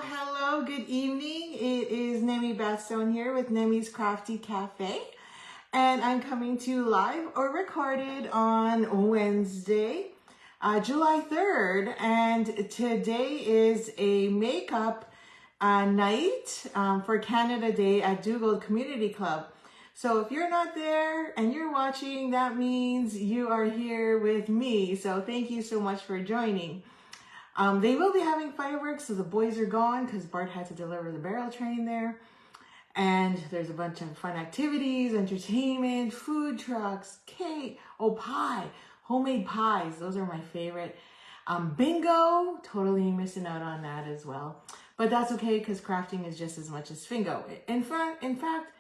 Hello, good evening. It is Nemi Batstone here with Nemi's Crafty Cafe, and I'm coming to you live or recorded on Wednesday, July 3rd, and today is a makeup night for Canada Day at Dugald Community Club. So if you're not there and you're watching, that means you are here with me. So thank you so much for joining. They will be having fireworks, so the boys are gone because Bart had to deliver the barrel train there. And there's a bunch of fun activities, entertainment, food trucks, cake, pie, homemade pies. Those are my favorite. Bingo, totally missing out on that as well. But that's okay because crafting is just as much as fingo. In fact,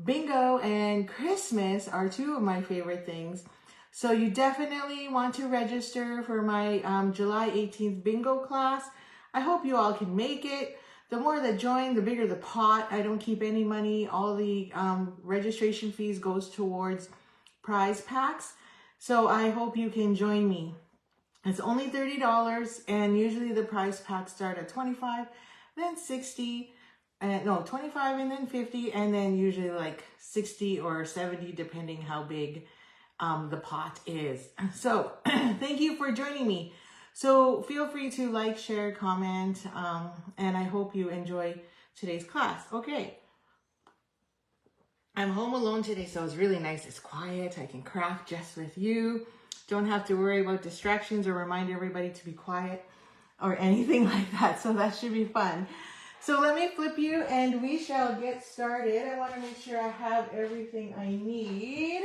bingo and Christmas are two of my favorite things. So you definitely want to register for my July 18th bingo class. I hope you all can make it. The more that join, the bigger the pot. I don't keep any money. All the registration fees goes towards prize packs. So I hope you can join me. It's only $30 and usually the prize packs start at $25, then $60, no, $25 and then $50, and then usually like $60 or $70 depending how big the pot is. So thank you for joining me. So feel free to like, share, comment, and I hope you enjoy today's class. Okay. I'm home alone today, so it's really nice. It's quiet. I can craft just with you. Don't have to worry about distractions or remind everybody to be quiet or anything like that. So that should be fun. So let me flip you and we shall get started. I want to make sure I have everything I need.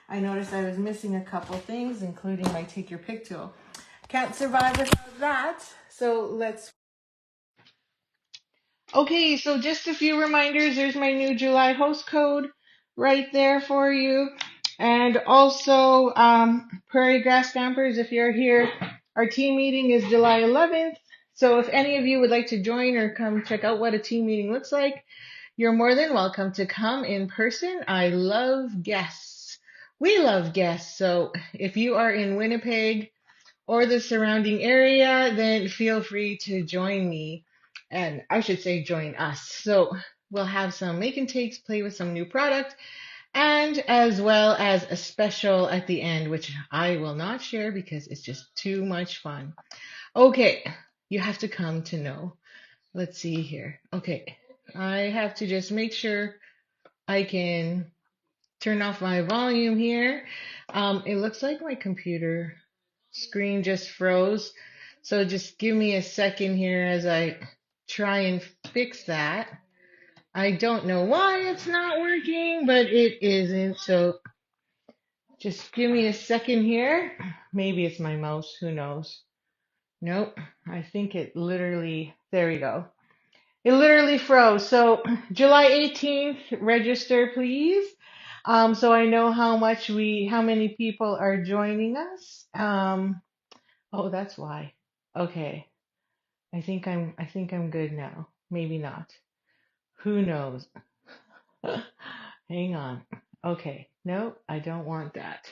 I noticed I was missing a couple things, including my take your pick tool. Can't survive without that. So let's. Okay, so just a few reminders. There's my new July host code right there for you. And also, Prairie Grass Stampers, if you're here, our team meeting is July 11th. So if any of you would like to join or come check out what a team meeting looks like, you're more than welcome to come in person. I love guests. We love guests. So if you are in Winnipeg or the surrounding area, then feel free to join me. And I should say join us. So we'll have some make and takes, play with some new product, and as well as a special at the end, which I will not share because it's just too much fun. Okay, you have to come to know. Let's see here. Okay, I have to just make sure I can turn off my volume here. It looks like my computer screen just froze. So just give me a second here as I try and fix that. I don't know why it's not working, but it isn't. So just give me a second here. Maybe it's my mouse. Who knows? Nope. I think it literally, there we go. It literally froze. So July 18th, register please. So I know how many people are joining us. Oh, that's why. Okay. I think I'm good now. Maybe not. Who knows? Hang on. Okay. No, I don't want that.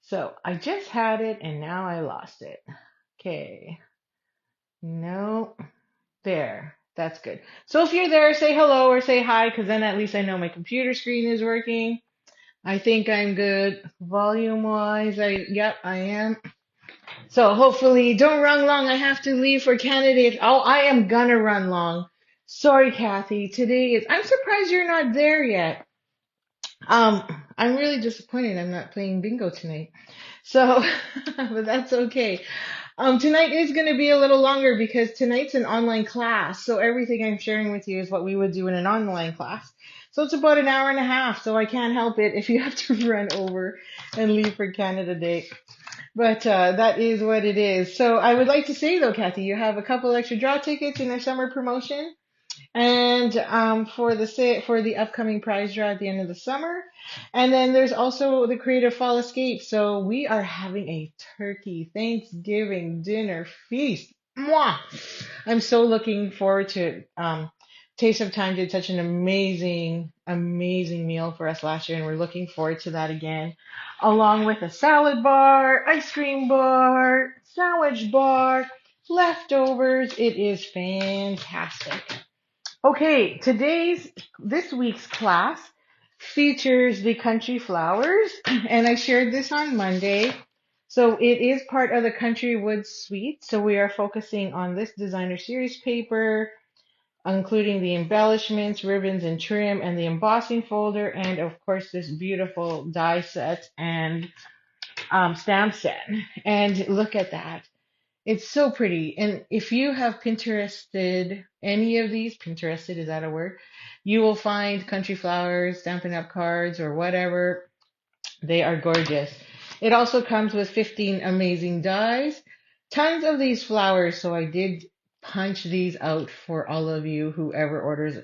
So I just had it and now I lost it. Okay. No. There. That's good. So if you're there, say hello or say hi, because then at least I know my computer screen is working. I think I'm good. Volume wise, yep, I am. So hopefully, don't run long. I have to leave for Canada. Oh, I am gonna run long. Sorry, Kathy. I'm surprised you're not there yet. I'm really disappointed I'm not playing bingo tonight. So, but that's okay. Tonight is going to be a little longer because tonight's an online class. So everything I'm sharing with you is what we would do in an online class. So it's about an hour and a half. So I can't help it if you have to run over and leave for Canada Day. But that is what it is. So I would like to say though, Kathy, you have a couple extra draw tickets in our summer promotion. And for the upcoming prize draw at the end of the summer. And then there's also the Creative Fall Escape. So we are having a turkey Thanksgiving dinner feast. Mwah! I'm so looking forward to it. Taste of Time did such an amazing meal for us last year, and we're looking forward to that again, along with a salad bar, ice cream bar, sandwich bar, leftovers. It is fantastic. Okay, this week's class features the country flowers, and I shared this on Monday. So it is part of the Country Woods suite. So we are focusing on this designer series paper, including the embellishments, ribbons, and trim, and the embossing folder, and of course this beautiful die set and stamp set. And look at that. It's so pretty. And if you have Pinterested any of these, Pinterested, is that a word? You will find country flowers, Stampin' Up! Cards, or whatever. They are gorgeous. It also comes with 15 amazing dies. Tons of these flowers, so I did punch these out for all of you, whoever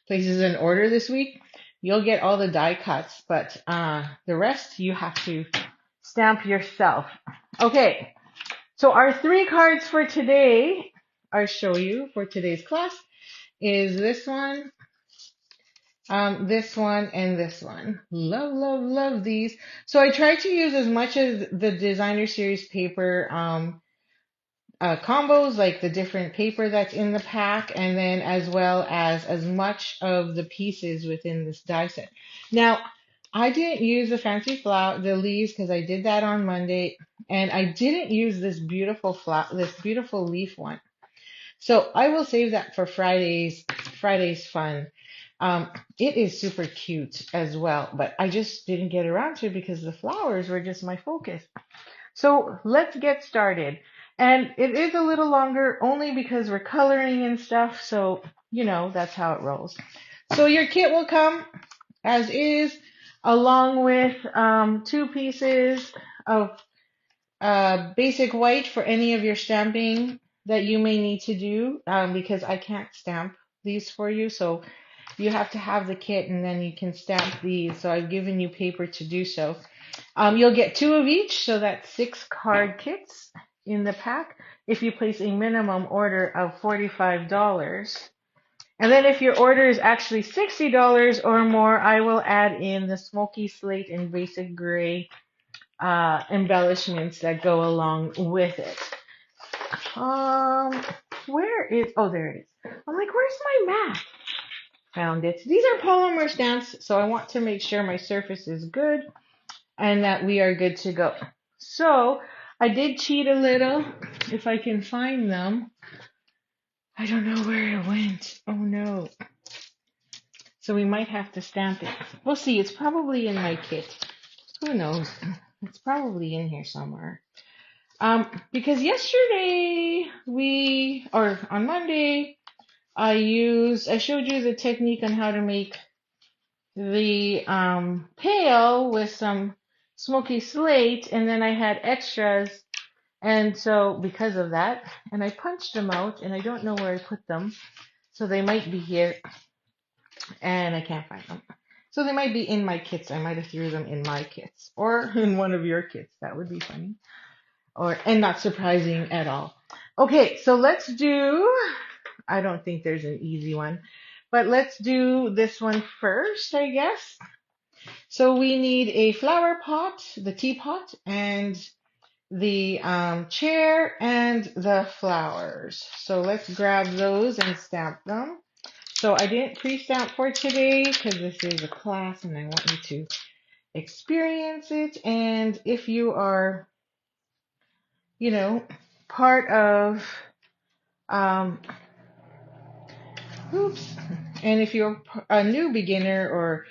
places an order this week. You'll get all the die cuts, but the rest you have to stamp yourself. Okay. So our 3 cards for today, I'll show you for today's class, is this one, and this one. Love, love, love these. So I tried to use as much of the designer series paper combos, like the different paper that's in the pack, and then as well as much of the pieces within this die set. Now, I didn't use the fancy the leaves, because I did that on Monday, and I didn't use this beautiful leaf one. So I will save that for Friday's fun. It is super cute as well, but I just didn't get around to it because the flowers were just my focus. So let's get started. And it is a little longer only because we're coloring and stuff, so that's how it rolls. So your kit will come as is, along with 2 pieces of basic white for any of your stamping that you may need to do, because I can't stamp these for you, so you have to have the kit and then you can stamp these. So I've given you paper to do so. You'll get 2 of each, so that's 6 card kits in the pack if you place a minimum order of $45. And then if your order is actually $60 or more, I will add in the smoky slate and basic gray embellishments that go along with it. There it is. I'm like, where's my mat? Found it. These are polymer stamps, so I want to make sure my surface is good and that we are good to go. So I did cheat a little. If I can find them. I don't know where it went. Oh no. So we might have to stamp it. We'll see. It's probably in my kit. Who knows? It's probably in here somewhere. Because on Monday, I showed you the technique on how to make the pail with some smoky slate, and then I had extras, and so because of that, and I punched them out, and I don't know where I put them, so they might be here, and I can't find them. So they might be in my kits. I might have threw them in my kits, or in one of your kits. That would be funny. And not surprising at all. Okay, so let's do, I don't think there's an easy one, but let's do this one first, I guess. So we need a flower pot, the teapot, and the chair, and the flowers. So let's grab those and stamp them. So I didn't pre-stamp for today because this is a class and I want you to experience it. And if you are part of, and if you're a new beginner or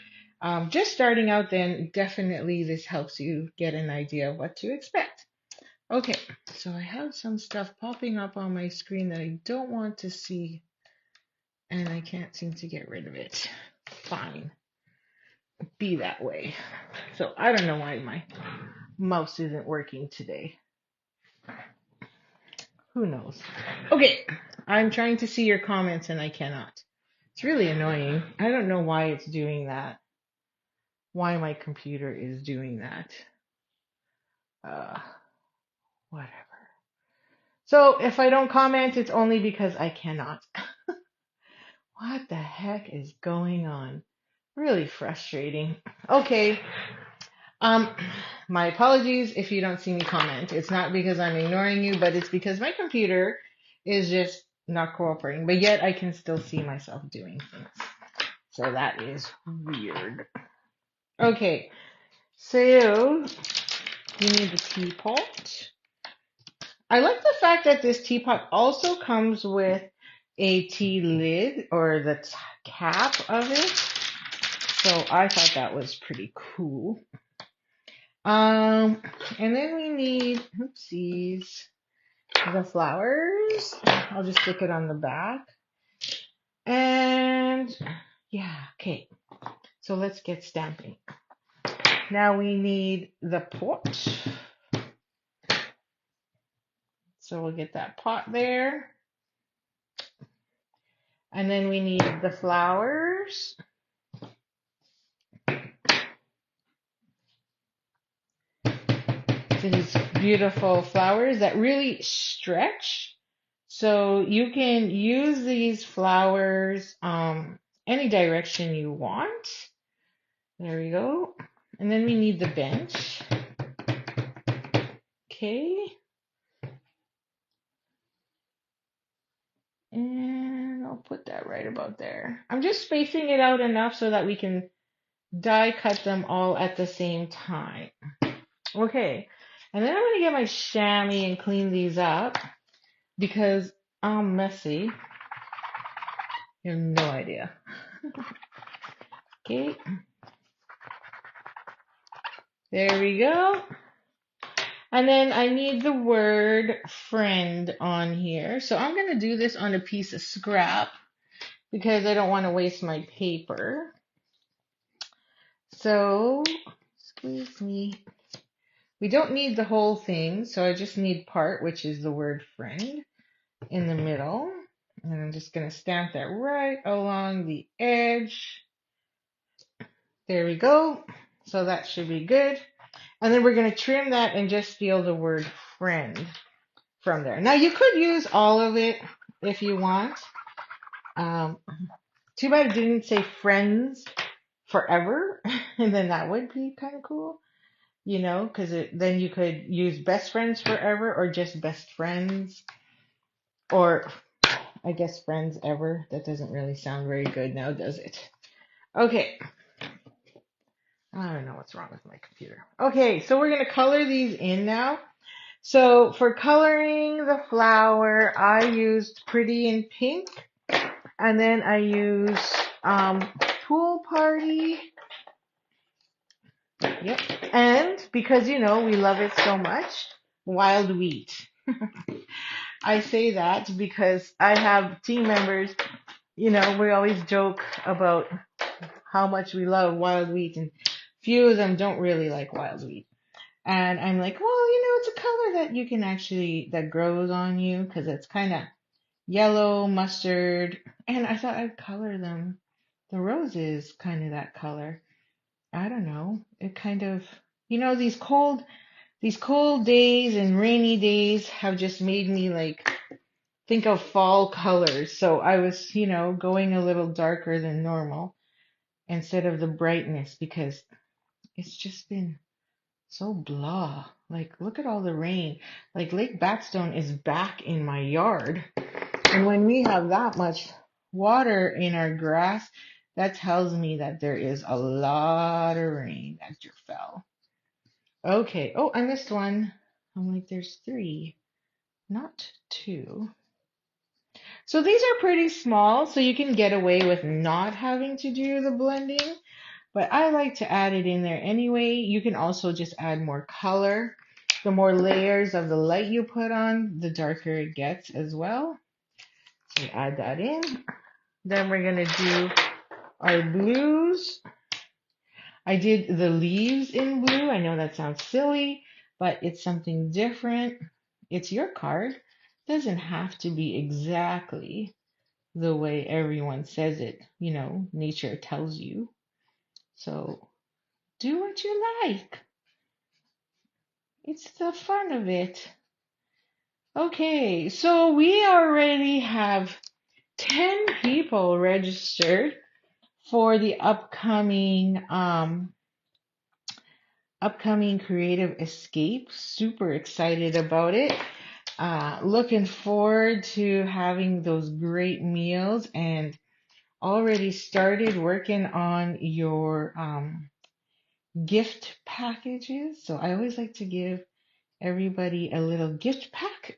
just starting out, then definitely this helps you get an idea of what to expect. Okay, so I have some stuff popping up on my screen that I don't want to see, and I can't seem to get rid of it. Fine. Be that way. So I don't know why my mouse isn't working today. Who knows? Okay, I'm trying to see your comments and I cannot. It's really annoying. I don't know why it's doing that. Why my computer is doing that. Whatever. So if I don't comment, it's only because I cannot. What the heck is going on? Really frustrating. Okay. Um, my apologies if you don't see me comment. It's not because I'm ignoring you, but it's because my computer is just not cooperating. But yet I can still see myself doing things. So that is weird. Okay, so you need the teapot. I like the fact that this teapot also comes with a tea lid or the cap of it. So I thought that was pretty cool. Um, and then we need, oopsies, the flowers. I'll just stick it on the back. And yeah, okay. So let's get stamping. Now we need the pot. So we'll get that pot there. And then we need the flowers. These beautiful flowers that really stretch. So you can use these flowers any direction you want. There we go. And then we need the bench. Okay. And I'll put that right about there. I'm just spacing it out enough so that we can die cut them all at the same time. Okay. And then I'm going to get my chamois and clean these up because I'm messy. You have no idea. Okay. There we go. And then I need the word friend on here. So I'm going to do this on a piece of scrap because I don't want to waste my paper. So, excuse me. We don't need the whole thing, so I just need part, which is the word friend in the middle. And I'm just going to stamp that right along the edge. There we go. So that should be good. And then we're going to trim that and just feel the word friend from there. Now you could use all of it if you want. Too bad it didn't say friends forever. And then that would be kind of cool. You know, because then you could use best friends forever or just best friends. Or I guess friends ever. That doesn't really sound very good now, does it? Okay. I don't know what's wrong with my computer. Okay, so we're going to color these in now. So for coloring the flower, I used Pretty in Pink. And then I used Pool Party. Yep. And because, you know, we love it so much, Wild Wheat. I say that because I have team members, you know, we always joke about how much we love wild wheat, and few of them don't really like wild wheat. And I'm like, well, you know, it's a color that you can actually, that grows on you because it's kind of yellow, mustard. And I thought I'd color them. The rose is kind of that color. I don't know. It kind of, you know, these cold days and rainy days have just made me like think of fall colors. So I was, you know, going a little darker than normal instead of the brightness because it's just been so blah. Like, look at all the rain. Like, Lake Batstone is back in my yard. And when we have that much water in our grass, that tells me that there is a lot of rain that just fell. Okay. Oh, I missed one. I'm like, there's 3, not 2. So these are pretty small, so you can get away with not having to do the blending. But I like to add it in there anyway. You can also just add more color. The more layers of the light you put on, the darker it gets as well. So add that in. Then we're going to do our blues. I did the leaves in blue. I know that sounds silly, but it's something different. It's your card. It doesn't have to be exactly the way everyone says it. You know, nature tells you. So do what you like. It's the fun of it. Okay, so we already have 10 people registered for the upcoming upcoming creative escape. Super excited about it. Looking forward to having those great meals and already started working on your gift packages. So I always like to give everybody a little gift pack.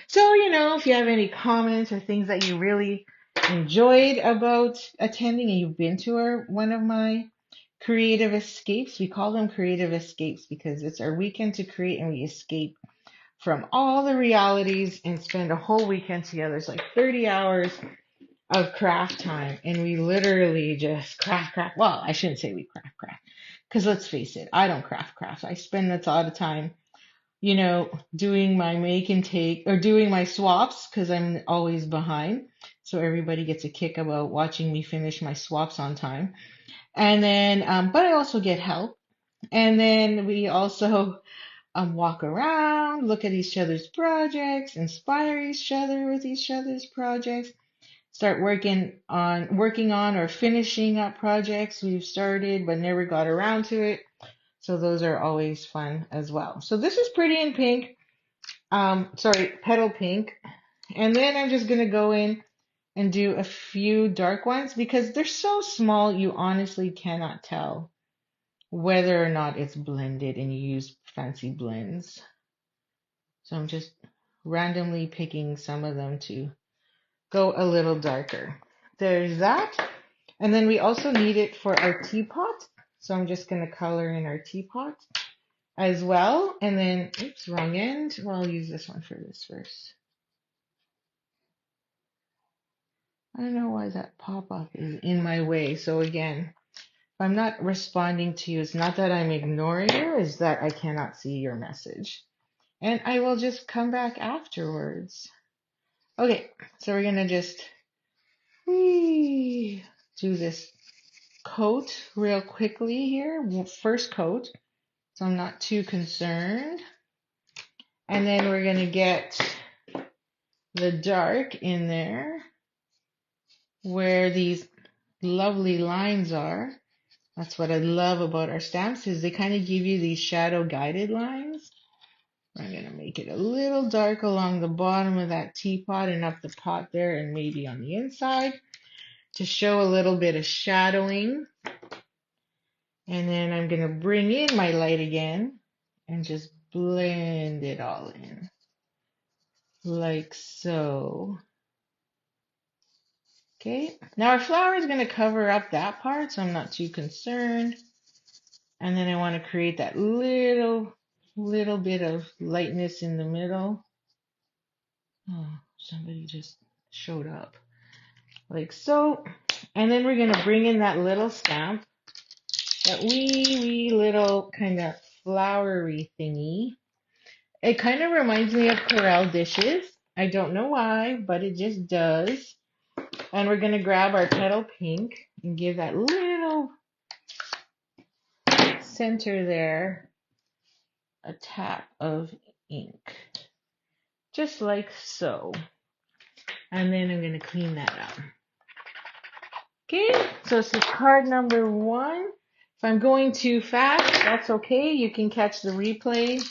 So, if you have any comments or things that you really enjoyed about attending and you've been to one of my creative escapes, we call them creative escapes because it's our weekend to create and we escape from all the realities and spend a whole weekend together. It's like 30 hours of craft time and we literally just craft. Well, I shouldn't say we craft because let's face it, I don't craft. I spend a lot of time doing my make and take or doing my swaps because I'm always behind. So everybody gets a kick about watching me finish my swaps on time. And then, but I also get help. And then we also walk around, look at each other's projects, inspire each other with each other's projects, start working on or finishing up projects we've started but never got around to it. So those are always fun as well. So this is Pretty in Pink. Sorry, Petal Pink. And then I'm just gonna go in and do a few dark ones because they're so small you honestly cannot tell whether or not it's blended and you use fancy blends. So I'm just randomly picking some of them to go a little darker. There's that. And then we also need it for our teapot. So I'm just gonna color in our teapot as well. And then, oops, wrong end. Well, I'll use this one for this first. I don't know why that pop-up is in my way. So again, if I'm not responding to you, it's not that I'm ignoring you, it's that I cannot see your message. And I will just come back afterwards. Okay, so we're gonna just do this coat real quickly here. First coat, so I'm not too concerned. And then we're gonna get the dark in there where these lovely lines are. That's what I love about our stamps is they kind of give you these shadow guided lines. I'm going to make it a little dark along the bottom of that teapot and up the pot there and maybe on the inside to show a little bit of shadowing. And then I'm going to bring in my light again and just blend it all in like so. Okay, now our flower is going to cover up that part, so I'm not too concerned. And then I want to create that little bit of lightness in the middle. Oh, somebody just showed up. Like so. And then we're going to bring in that little stamp, that wee little kind of flowery thingy. It kind of reminds me of Corelle dishes. I don't know why, but it just does. And we're going to grab our petal pink and give that little center there a tap of ink. Just like so. And then I'm going to clean that up. Okay, so this is card number 1. If I'm going too fast, that's okay. You can catch the replay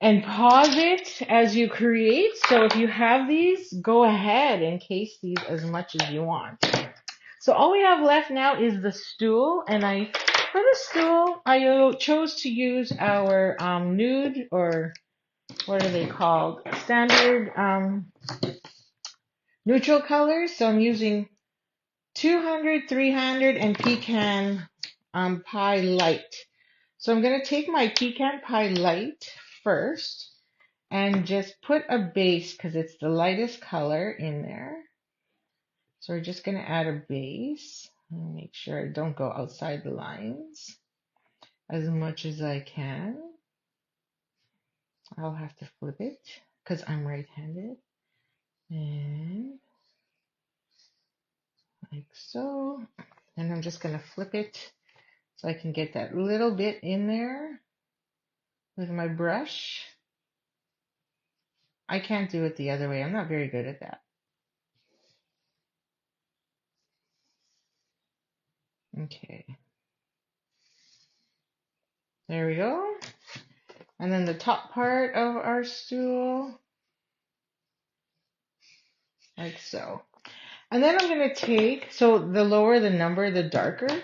and pause it as you create. So if you have these, go ahead and case these as much as you want. So all we have left now is the stool. And for the stool, I chose to use our nude, or what are they called? Standard neutral colors. So I'm using 200, 300, and Pecan Pie Light. So I'm going to take my Pecan Pie Light first and just put a base because it's the lightest color in there. So we're just going to add a base and make sure I don't go outside the lines as much as I can. I'll have to flip it because I'm right-handed. And like so. And I'm just going to flip it so I can get that little bit in there with my brush. I can't do it the other way. I'm not very good at that. Okay. There we go. And then the top part of our stool, like so. And then I'm going to take, so the lower the number, the darker.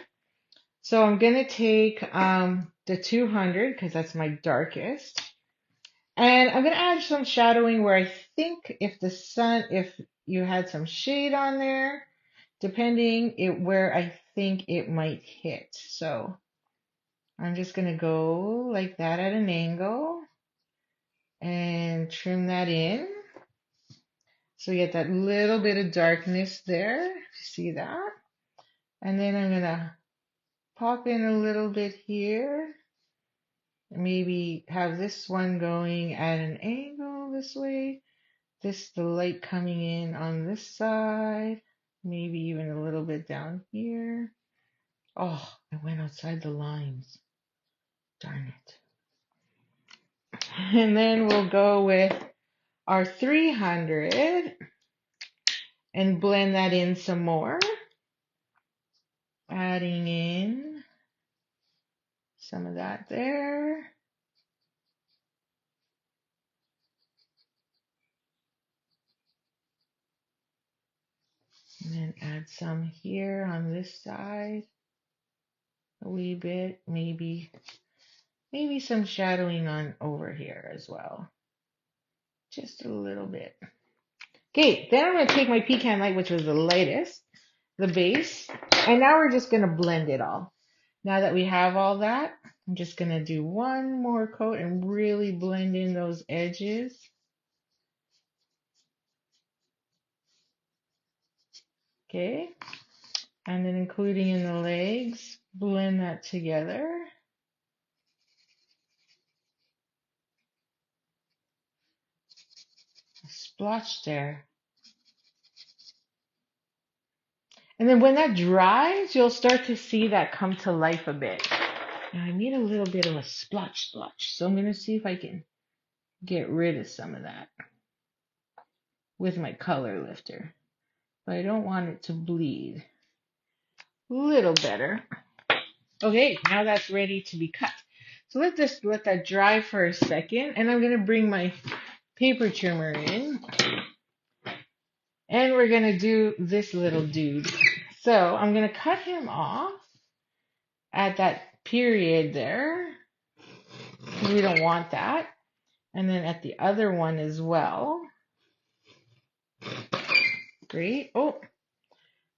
So I'm going to take the 200 because that's my darkest. And I'm going to add some shadowing where I think if you had some shade on there, depending where I think it might hit. So I'm just going to go like that at an angle and trim that in. So you get that little bit of darkness there. See that? And then I'm going to pop in a little bit here. Maybe have this one going at an angle this way. The light coming in on this side. Maybe even a little bit down here. Oh, I went outside the lines. Darn it. And then we'll go with our 300 and blend that in some more. Adding in some of that there. And then add some here on this side. A wee bit, maybe some shadowing on over here as well. Just a little bit. Okay, then I'm going to take my pecan light, which was the lightest, the base, and now we're just going to blend it all. Now that we have all that, I'm just going to do one more coat and really blend in those edges. Okay, and then including in the legs, blend that together. A splotch there. And then when that dries, you'll start to see that come to life a bit. Now I need a little bit of a splotch, so I'm going to see if I can get rid of some of that with my color lifter. But I don't want it to bleed. A little better. Okay, now that's ready to be cut. So let that dry for a second, and I'm going to bring my paper trimmer in. And we're going to do this little dude. So I'm going to cut him off at that period there. We don't want that. And then at the other one as well. Great. Oh,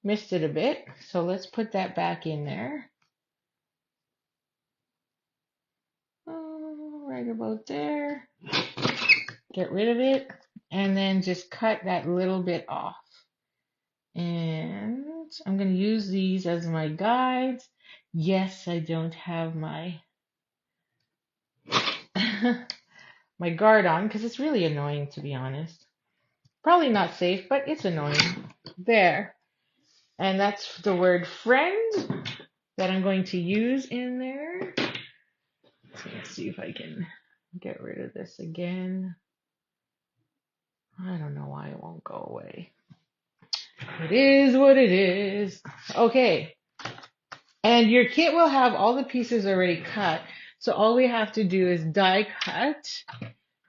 missed it a bit. So let's put that back in there. Oh, right about there. Get rid of it. And then just cut that little bit off. And I'm going to use these as my guides. Yes, I don't have my my guard on because it's really annoying, to be honest. Probably not safe, but it's annoying. There. And that's the word friend that I'm going to use in there. So let's see if I can get rid of this again. I don't know why it won't go away. It is what it is. Okay. And your kit will have all the pieces already cut. So all we have to do is die cut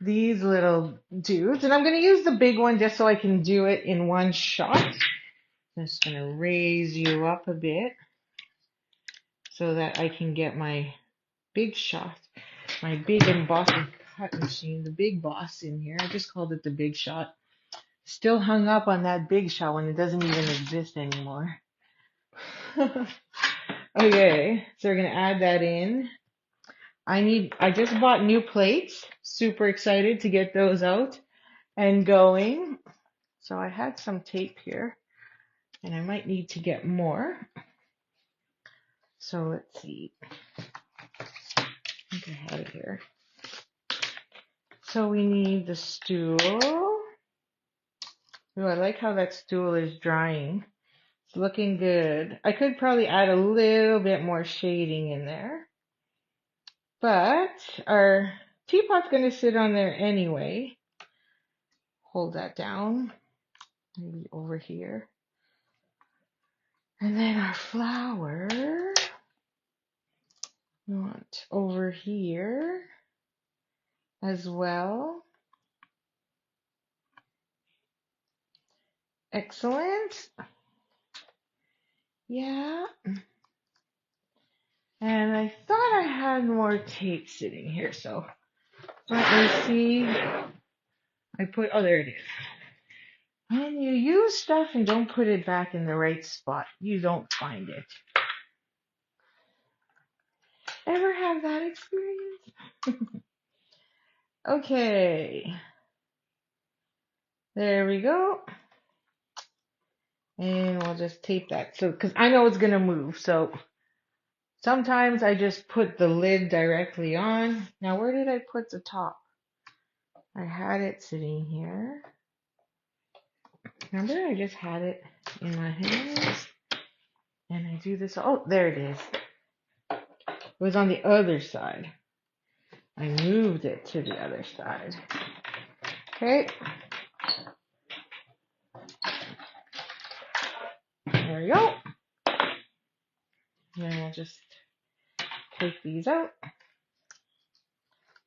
these little dudes. And I'm going to use the big one just so I can do it in one shot. I'm just going to raise you up a bit so that I can get my big shot, my big embossing cut machine, the big boss in here. I just called it the big shot. Still hung up on that big shot when it doesn't even exist anymore. Okay, so we're going to add that in. I just bought new plates. Super excited to get those out and going. So I had some tape here and I might need to get more. So let's see. I think I had it here. So we need the stool. Ooh, I like how that stool is drying. It's looking good. I could probably add a little bit more shading in there. But our teapot's going to sit on there anyway. Hold that down. Maybe over here. And then our flower. We want over here as well. Excellent. Yeah. And I thought I had more tape sitting here, so let me see. Oh, there it is. When you use stuff and don't put it back in the right spot, you don't find it. Ever have that experience? Okay. There we go. And we'll just tape that. So, because I know it's going to move. So sometimes I just put the lid directly on. Now, where did I put the top? I had it sitting here. Remember, I just had it in my hands. And I do this. Oh, there it is. It was on the other side. I moved it to the other side. Okay. There we go. And we'll just take these out.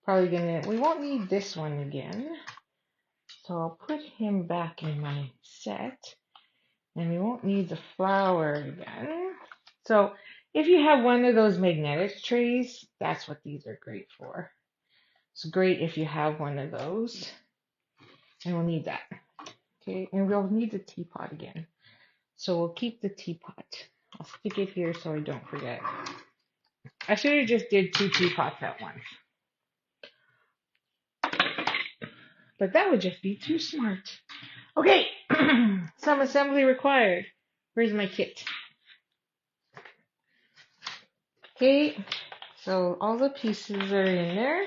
We won't need this one again. So I'll put him back in my set. And we won't need the flower again. So if you have one of those magnetic trays, that's what these are great for. It's great if you have one of those. And we'll need that. Okay, and we'll need the teapot again. So we'll keep the teapot. I'll stick it here so I don't forget. I should have just did 2 teapots at once. But that would just be too smart. Okay, some assembly required. Where's my kit? Okay, so all the pieces are in there.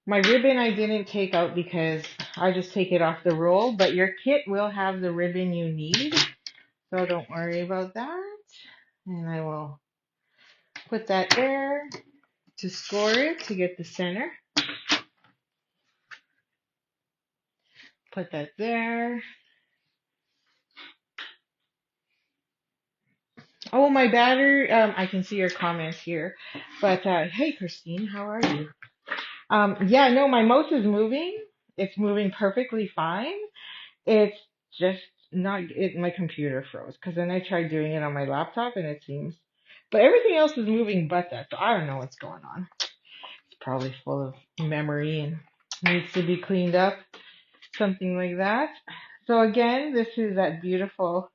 My ribbon I didn't take out because I just take it off the roll, but your kit will have the ribbon you need. So don't worry about that. And I will put that there to score it to get the center. Put that there. Oh, my batter, I can see your comments here. But, hey, Christine, how are you? Yeah, no, my mouse is moving. It's moving perfectly fine. It's just not, my computer froze. Because then I tried doing it on my laptop and it seems, but everything else is moving but that. So I don't know what's going on. It's probably full of memory and needs to be cleaned up. Something like that. So again, this is that beautiful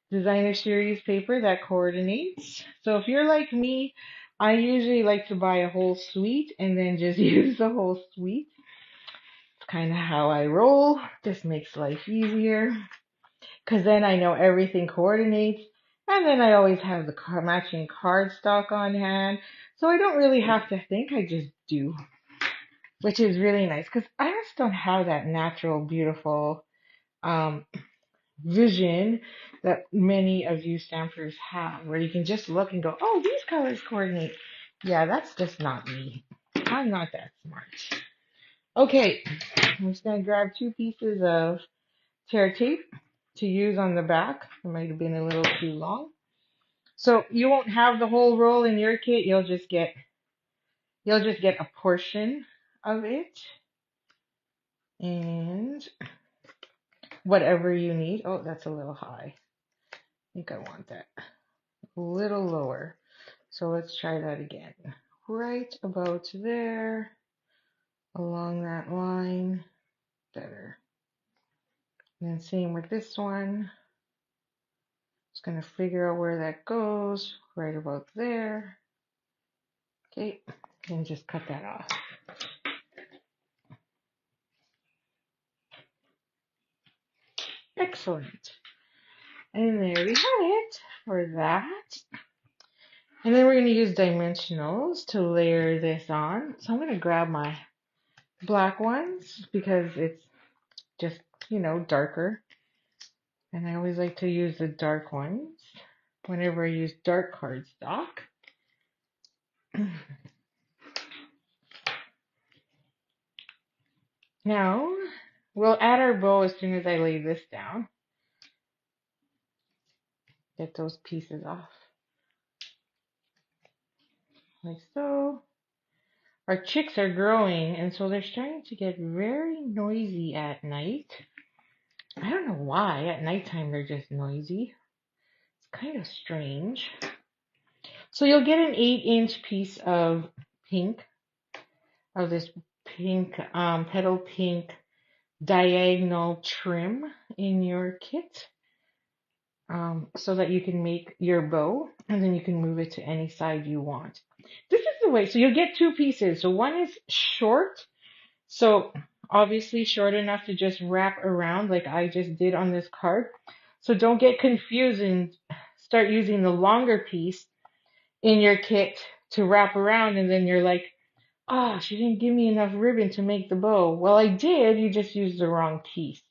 designer series paper that coordinates. So if you're like me, I usually like to buy a whole suite and then just use the whole suite. It's kind of how I roll. Just makes life easier because then I know everything coordinates, and then I always have the matching cardstock on hand, so I don't really have to think. I just do, which is really nice because I just don't have that natural, beautiful vision that many of you stampers have, where you can just look and go, oh, these colors coordinate. Yeah, that's just not me. I'm not that smart. Okay, I'm just going to grab 2 pieces of tear tape to use on the back. It might have been a little too long. So you won't have the whole roll in your kit. You'll just get a portion of it. And whatever you need. Oh, that's a little high. I think I want that a little lower. So let's try that again. Right about there, along that line, better. And then same with this one. Just gonna figure out where that goes, right about there. Okay, and just cut that off. Excellent. And there we have it for that. And then we're going to use dimensionals to layer this on. So I'm going to grab my black ones because it's just, darker. And I always like to use the dark ones whenever I use dark cardstock. Now, we'll add our bow as soon as I lay this down. Get those pieces off. like so. Our chicks are growing, and so they're starting to get very noisy at night. I don't know why. At nighttime, they're just noisy. It's kind of strange. So you'll get an 8-inch piece of pink, of this pink, petal pink diagonal trim in your kit, so that you can make your bow, and then you can move it to any side you want. This is the way. So you'll get two pieces. So one is short, so obviously short enough to just wrap around like I just did on this card. So don't get confused and start using the longer piece in your kit to wrap around, and then you're like, ah, she didn't give me enough ribbon to make the bow. Well, I did, you just used the wrong piece.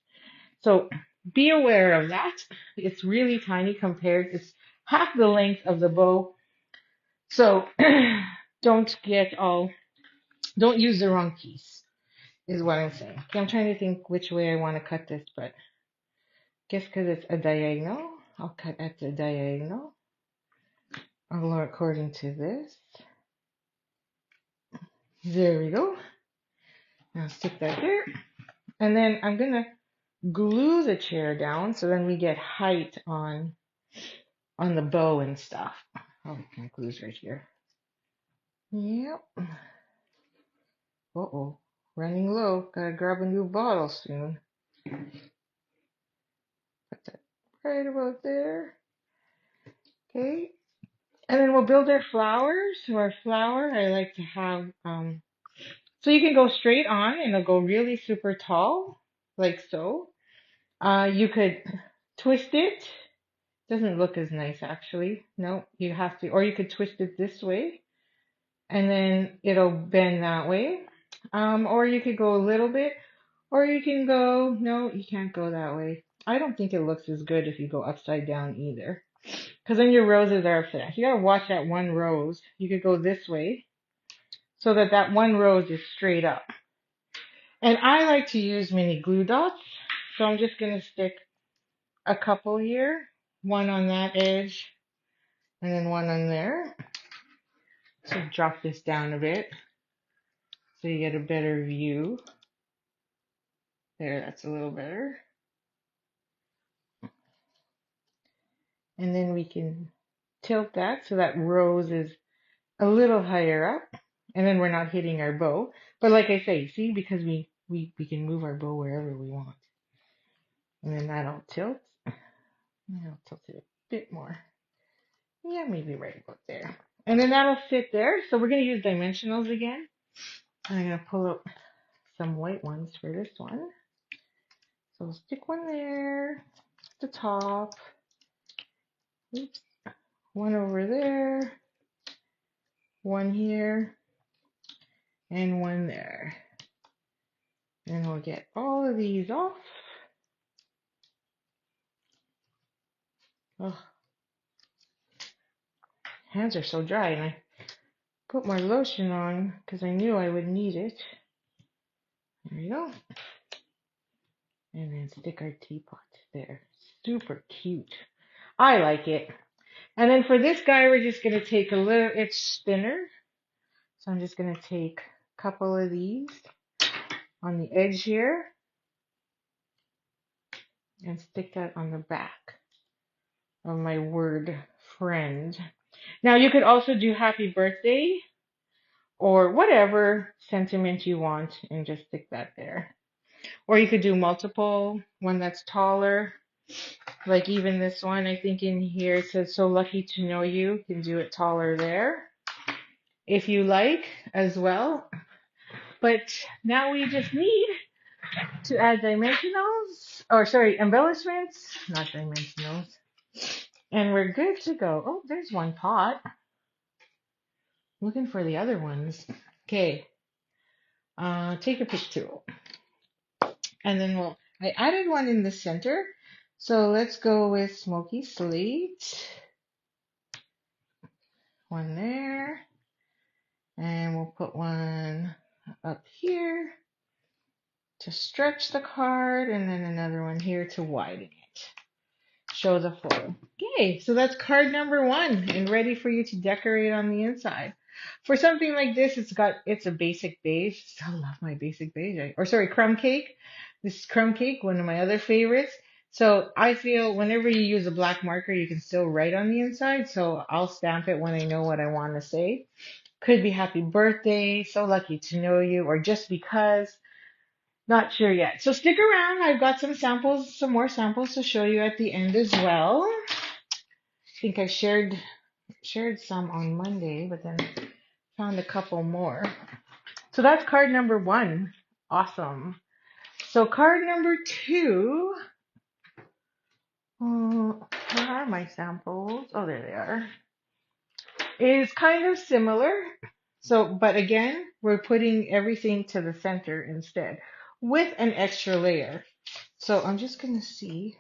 So be aware of that. It's really tiny compared, it's half the length of the bow. So don't use the wrong piece, is what I'm saying. Okay, I'm trying to think which way I want to cut this, but guess because it's a diagonal, I'll cut at the diagonal. I'll go according to this. There we go. Now stick that there. And then I'm going to glue the chair down so then we get height on the bow and stuff. Oh, my glue's right here. Yep. Uh-oh. Running low. Gotta grab a new bottle soon. Put that right about there. Okay. And then we'll build our flowers. So our flower, I like to have, so you can go straight on and it'll go really super tall, like so. You could twist it. Doesn't look as nice actually. No, you have to, or you could twist it this way and then it'll bend that way. Or you could go a little bit, or you can go, no, you can't go that way. I don't think it looks as good if you go upside down either. Because then your roses are upside. You gotta watch that one rose. You could go this way so that that one rose is straight up. And I like to use mini glue dots. So I'm just gonna stick a couple here. One on that edge and then one on there. So drop this down a bit so you get a better view. There, that's a little better. And then we can tilt that so that rose is a little higher up. And then we're not hitting our bow. But like I say, see, because we can move our bow wherever we want. And then that'll tilt. I'll tilt it a bit more. Yeah, maybe right about there. And then that'll sit there. So we're going to use dimensionals again. I'm going to pull out some white ones for this one. So we'll stick one there at the top. Oops. One over there. One here. And one there. And we'll get all of these off. Oh, hands are so dry, and I put my lotion on because I knew I would need it. There we go. And then stick our teapot there. Super cute. I like it. And then for this guy, we're just going to take a little, it's thinner. So I'm just going to take a couple of these on the edge here and stick that on the back of my word friend. Now you could also do happy birthday or whatever sentiment you want and just stick that there. Or you could do multiple, one that's taller. Like even this one, I think in here it says, so lucky to know you. You can do it taller there if you like as well. But now we just need to add dimensionals, or sorry, embellishments, not dimensionals. And we're good to go. Oh, there's one pot. Looking for the other ones. Okay. Take a pick tool. And then I added one in the center. So let's go with Smoky Slate. One there. And we'll put one up here to stretch the card, and then another one here to widen it. Show the flow. Okay, so that's card number 1 and ready for you to decorate on the inside. For something like this, it's a basic beige. Still love my basic beige. Or sorry, crumb cake. This is crumb cake, one of my other favorites. So I feel whenever you use a black marker, you can still write on the inside. So I'll stamp it when I know what I want to say. Could be happy birthday, so lucky to know you, or just because. Not sure yet. So stick around. I've got some samples, some more samples to show you at the end as well. I think I shared some on Monday, but then found a couple more. So that's card number 1. Awesome. So card number 2. Where are my samples? Oh, there they are. Is kind of similar. So, but again, we're putting everything to the center instead with an extra layer. So I'm just going to see.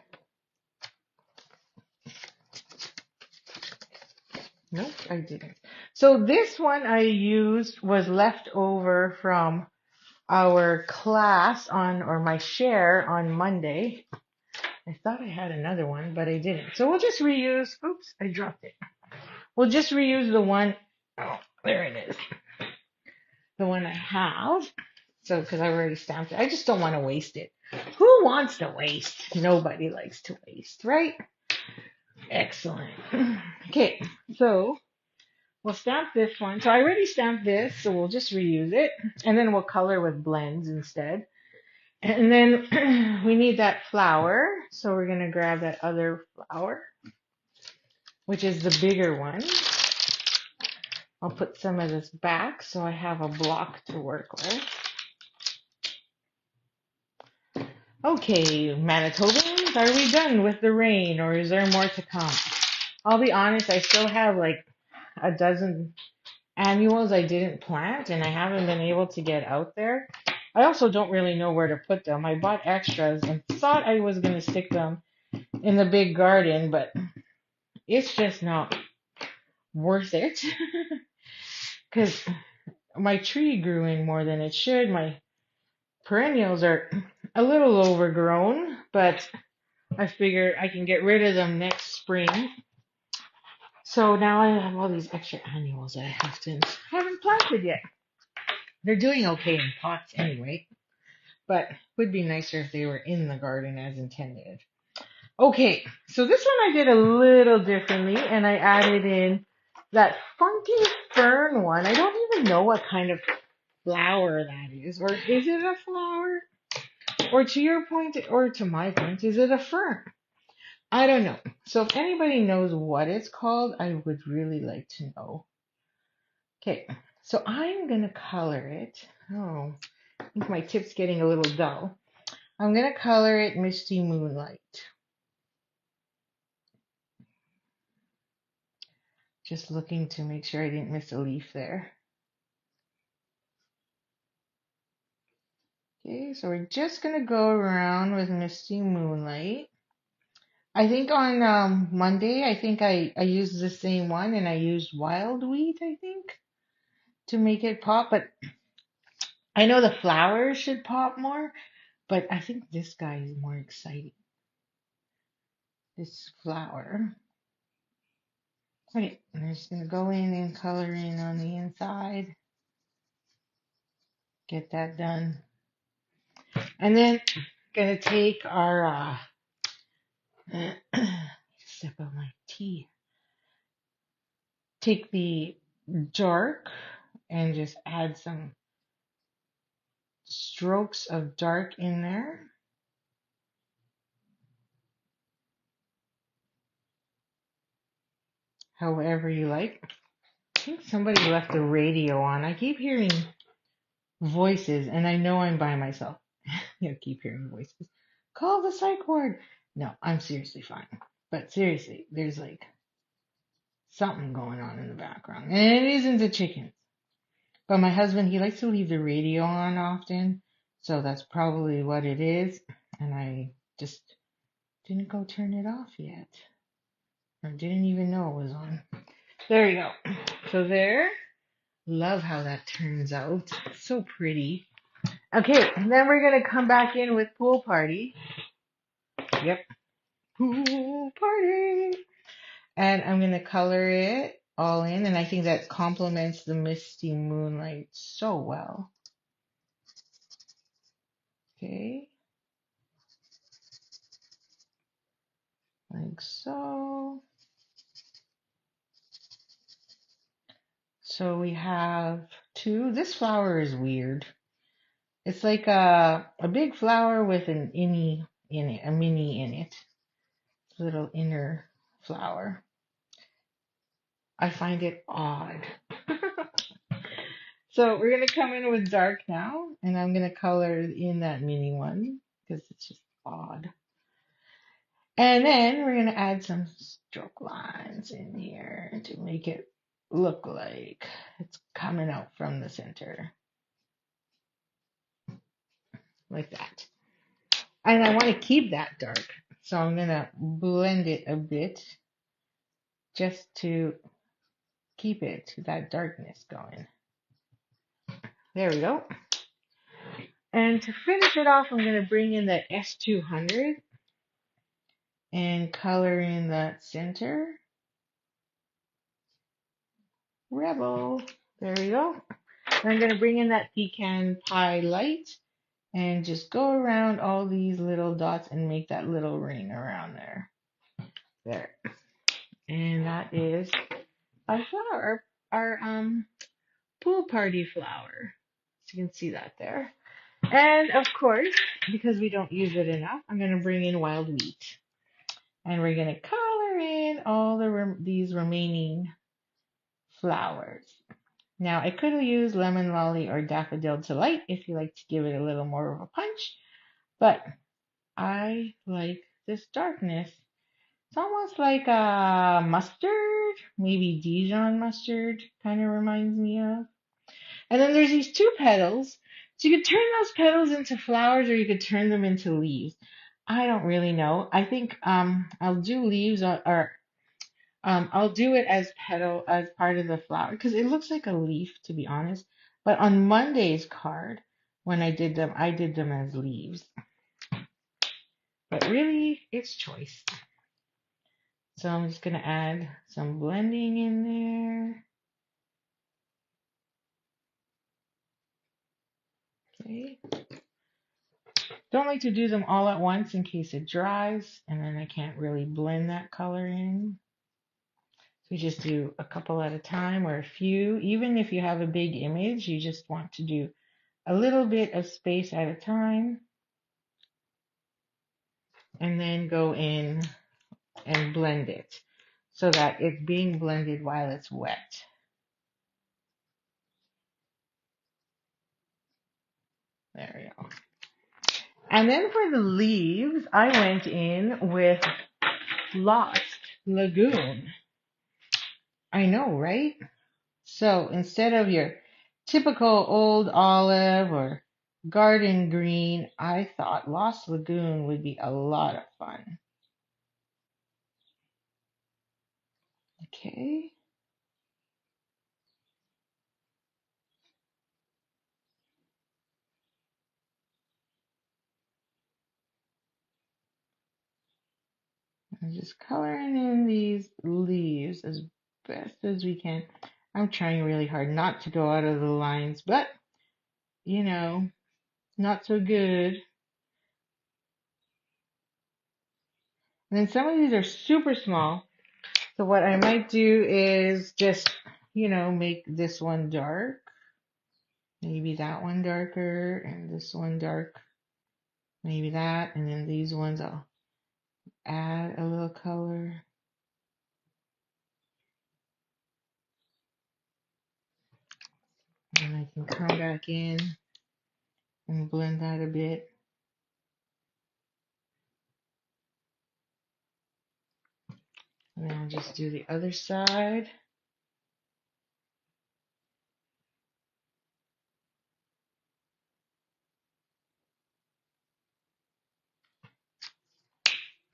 Nope, I didn't. So this one I used was left over from our class or my share on Monday. I thought I had another one, but I didn't. So we'll just reuse, oops, I dropped it. We'll just reuse the one, oh, there it is. The one I have. So, because I already stamped it. I just don't want to waste it. Who wants to waste? Nobody likes to waste, right? Excellent. Okay, so we'll stamp this one. So I already stamped this, so we'll just reuse it. And then we'll color with blends instead. And then we need that flower. So we're going to grab that other flower, which is the bigger one. I'll put some of this back so I have a block to work with. Okay, Manitobans, are we done with the rain or is there more to come? I'll be honest, I still have like a dozen annuals I didn't plant and I haven't been able to get out there. I also don't really know where to put them. I bought extras and thought I was going to stick them in the big garden, but it's just not worth it because my tree grew in more than it should. My perennials are a little overgrown, but I figure I can get rid of them next spring. So now I have all these extra annuals that I haven't planted yet. They're doing okay in pots anyway, but would be nicer if they were in the garden as intended. Okay, so this one I did a little differently and I added in that funky fern one. I don't even know what kind of flower that is, or is it a flower? Or to your point, or to my point, is it a fern? I don't know. So if anybody knows what it's called, I would really like to know. Okay, so I'm going to color it. Oh, I think my tip's getting a little dull. I'm going to color it Misty Moonlight. Just looking to make sure I didn't miss a leaf there. Okay, so we're just going to go around with Misty Moonlight. I think on Monday, I think I used the same one and I used Wild Wheat, I think, to make it pop. But I know the flowers should pop more, but I think this guy is more exciting. This flower. Okay, I'm just going to go in and color in on the inside. Get that done. And then going to take our, sip of my tea. Take the dark and just add some strokes of dark in there. However you like. I think somebody left the radio on. I keep hearing voices and I know I'm by myself. I keep hearing voices. Call the psych ward. No, I'm seriously fine. But seriously, there's like something going on in the background. And it isn't the chickens. But my husband, he likes to leave the radio on often. So that's probably what it is. And I just didn't go turn it off yet. Or didn't even know it was on. There you go. So there. Love how that turns out. So pretty. Okay, then we're going to come back in with Pool Party. Yep. Pool Party. And I'm going to color it all in, and I think that complements the misty moonlight so well. Okay, like so. So we have two. This flower is weird. It's like a big flower with an innie in it, a mini in it. Little inner flower. I find it odd. So we're going to come in with dark now, and I'm going to color in that mini one because it's just odd. And then we're going to add some stroke lines in here to make it look like it's coming out from the center. Like that. And I want to keep that dark. So I'm going to blend it a bit just to keep it, that darkness going. There we go. And to finish it off, I'm going to bring in that S200 and color in that center. Rebel. There we go. And I'm going to bring in that pecan pie light and just go around all these little dots and make that little ring around there. There. And that is our flower, our pool party flower. So you can see that there. And of course, because we don't use it enough, I'm going to bring in wild wheat. And we're going to color in all these remaining flowers. Now, I could have used lemon lolly or daffodil delight if you like to give it a little more of a punch, but I like this darkness. It's almost like a mustard, maybe Dijon mustard, kind of reminds me of. And then there's these two petals. So you could turn those petals into flowers or you could turn them into leaves. I don't really know. I think I'll do leaves or I'll do it as part of the flower because it looks like a leaf to be honest. But on Monday's card, when I did them as leaves. But really, it's choice. So I'm just gonna add some blending in there. Okay. Don't like to do them all at once in case it dries and then I can't really blend that color in. So you just do a couple at a time or a few. Even if you have a big image, you just want to do a little bit of space at a time. And then go in and blend it so that it's being blended while it's wet. There we go. And then for the leaves, I went in with Lost Lagoon. I know, right? So instead of your typical old olive or garden green, I thought Lost Lagoon would be a lot of fun. Okay. I'm just coloring in these leaves as best as we can. I'm trying really hard not to go out of the lines, but you know, not so good. And then some of these are super small. So what I might do is just, make this one dark. Maybe that one darker and this one dark. Maybe that. And then these ones I'll add a little color. And I can come back in and blend that a bit. And then I'll just do the other side.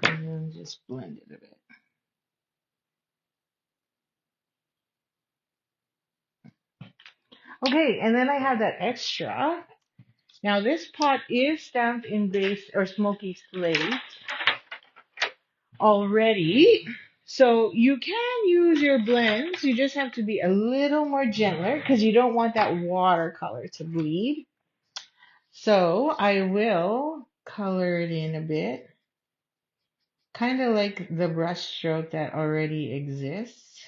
And then just blend it a bit. Okay, and then I have that extra. Now this pot is stamped in base or smoky slate already. So you can use your blends. You just have to be a little more gentler because you don't want that watercolor to bleed. So I will color it in a bit, kind of like the brush stroke that already exists.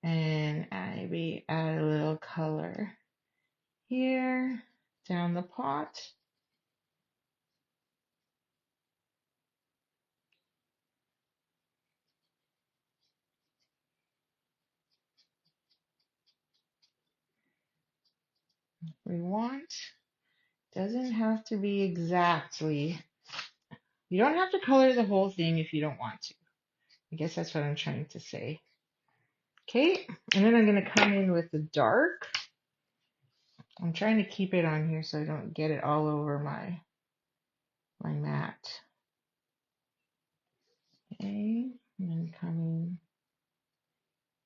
And maybe add a little color here down the pot. We want, doesn't have to be exactly, you don't have to color the whole thing if you don't want to. I guess that's what I'm trying to say. Okay, and then I'm going to come in with the dark. I'm trying to keep it on here so I don't get it all over my mat. Okay, and then coming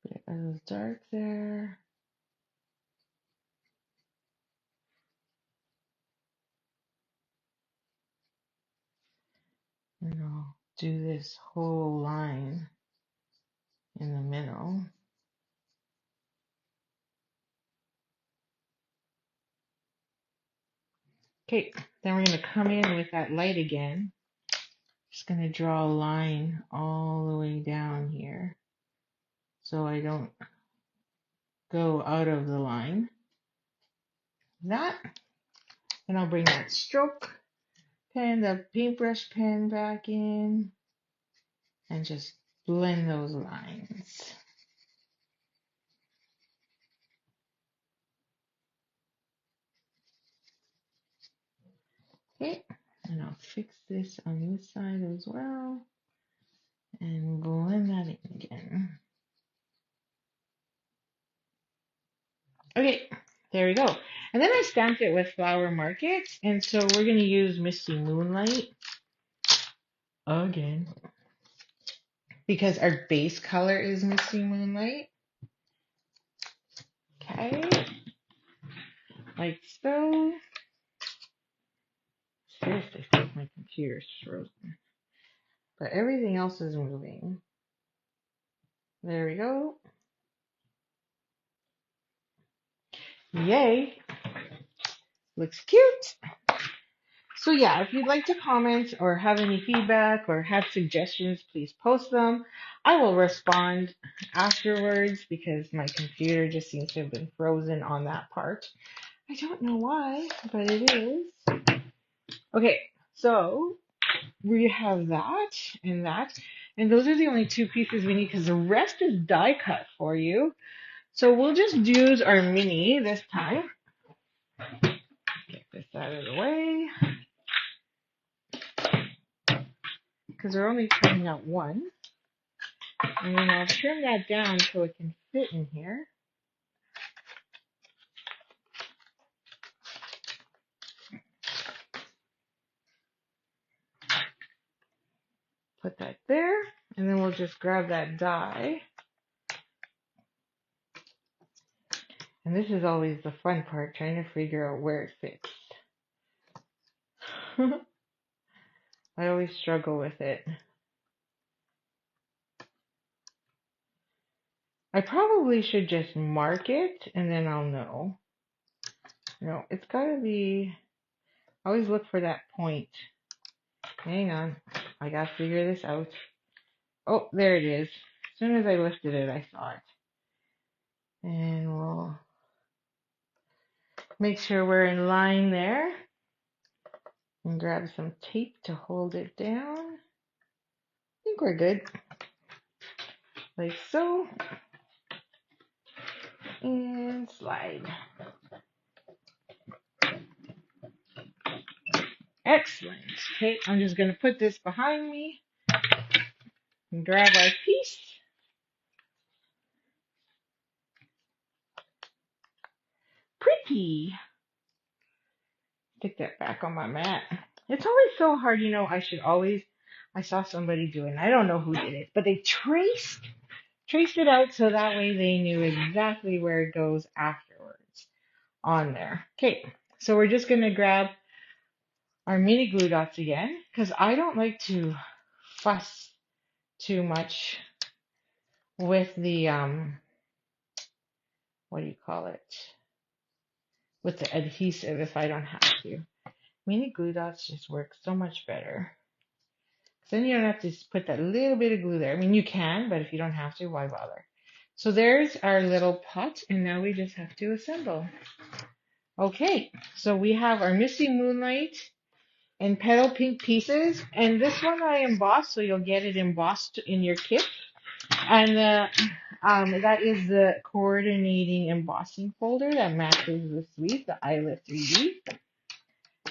a bit of dark there. And I'll do this whole line in the middle. Okay, then we're going to come in with that light again. Just going to draw a line all the way down here so I don't go out of the line. That, and I'll bring that stroke pen, the paintbrush pen back in and just blend those lines. Okay, and I'll fix this on this side as well and blend that in again. Okay, there we go. And then I stamped it with Flower Markets, and so we're going to use Misty Moonlight again because our base color is Misty Moonlight. Okay, like so. Seriously, I think my computer's frozen, but everything else is moving. There we go. Yay! Looks cute. So yeah, if you'd like to comment or have any feedback or have suggestions, please post them. I will respond afterwards because my computer just seems to have been frozen on that part. I don't know why, but it is. Okay, so we have that, and those are the only two pieces we need because the rest is die cut for you. So we'll just use our mini this time. Get this out of the way because we're only trying out one. And then I'll trim that down so it can fit in here. Put that there, and then we'll just grab that die. And this is always the fun part, trying to figure out where it fits. I always struggle with it. I probably should just mark it, and then I'll know. No, it's gotta be, I always look for that point. Hang on, I gotta figure this out. Oh, there it is. As soon as I lifted it, I saw it. And we'll make sure we're in line there. And grab some tape to hold it down. I think we're good. Like so. And slide. Excellent. Okay, I'm just going to put this behind me and grab our piece. Pretty. Stick that back on my mat. It's always so hard, you know, I saw somebody do it, and I don't know who did it, but they traced it out so that way they knew exactly where it goes afterwards on there. Okay, so we're just going to grab our mini glue dots again because I don't like to fuss too much with the what do you call it? With the adhesive if I don't have to. Mini glue dots just work so much better. Then you don't have to put that little bit of glue there. I mean, you can, but if you don't have to, why bother? So there's our little pot, and now we just have to assemble. Okay, so we have our Misty Moonlight and Petal Pink pieces, and this one I embossed, so you'll get it embossed in your kit. And that is the coordinating embossing folder that matches the suite, the Islet 3D.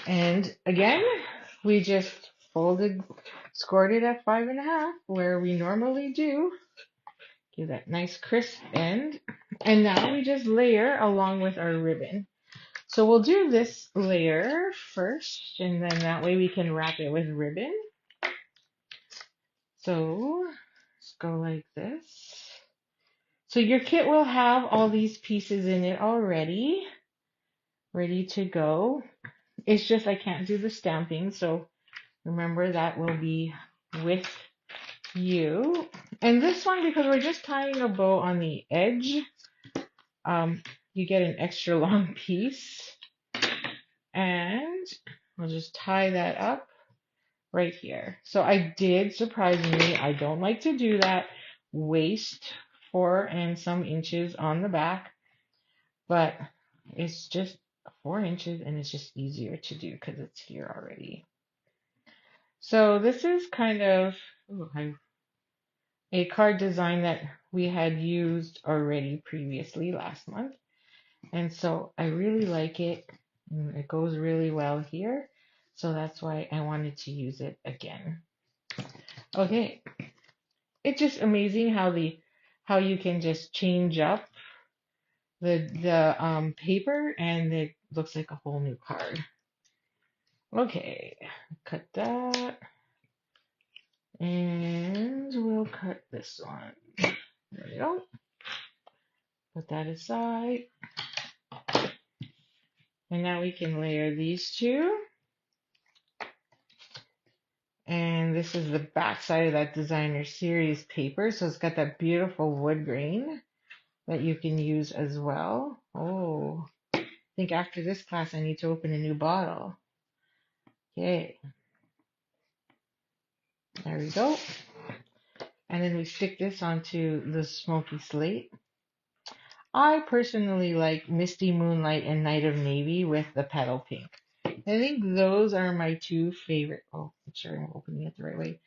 And again, we just scored it at 5.5 where we normally do. Give that nice crisp end. And now we just layer along with our ribbon. So we'll do this layer first, and then that way we can wrap it with ribbon. So let's go like this. So your kit will have all these pieces in it already, ready to go. It's just I can't do the stamping, so remember that will be with you. And this one, because we're just tying a bow on the edge, you get an extra long piece. And we'll just tie that up right here. So I did, surprisingly, I don't like to do that, waste 4 and some inches on the back, but it's just 4 inches and it's just easier to do because it's here already. So this is kind of a card design that we had used already previously last month. And so I really like it. It goes really well here. So that's why I wanted to use it again. Okay. It's just amazing how you can just change up the paper and it looks like a whole new card. Okay, cut that. And we'll cut this one. There we go. Put that aside. And now we can layer these two. And this is the back side of that designer series paper. So it's got that beautiful wood grain that you can use as well. Oh, I think after this class I need to open a new bottle. Okay. There we go. And then we stick this onto the smoky slate. I personally like Misty Moonlight and Night of Navy with the Petal Pink. I think those are my two favorite. Oh, I'm sure I'm opening it the right way.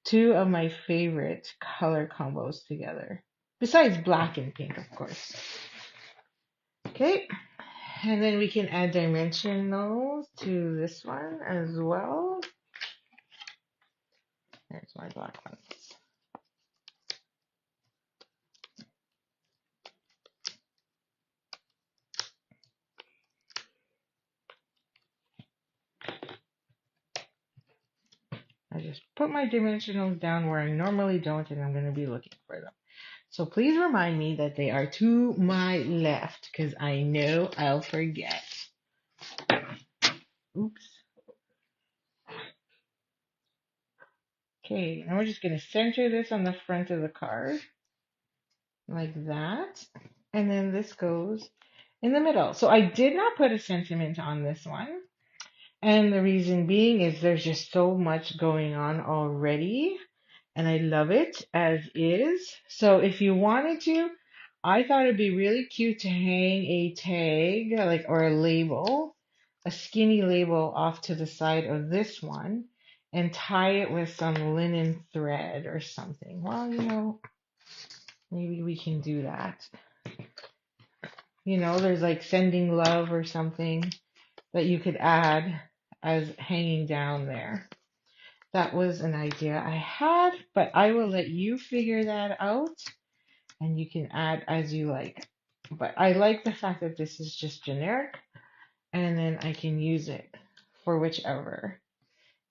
Two of my favorite color combos together. Besides black and pink, of course. Okay. And then we can add dimensionals to this one as well. There's my black ones. I just put my dimensionals down where I normally don't, and I'm going to be looking for them. So please remind me that they are to my left, because I know I'll forget. Oops. Okay, now we're just going to center this on the front of the card, like that. And then this goes in the middle. So I did not put a sentiment on this one. And the reason being is there's just so much going on already. And I love it as is. So if you wanted to, I thought it'd be really cute to hang a tag, like, or a label, a skinny label off to the side of this one and tie it with some linen thread or something. Well, maybe we can do that. There's like sending love or something that you could add as hanging down there. That was an idea I had, but I will let you figure that out and you can add as you like. But I like the fact that this is just generic and then I can use it for whichever.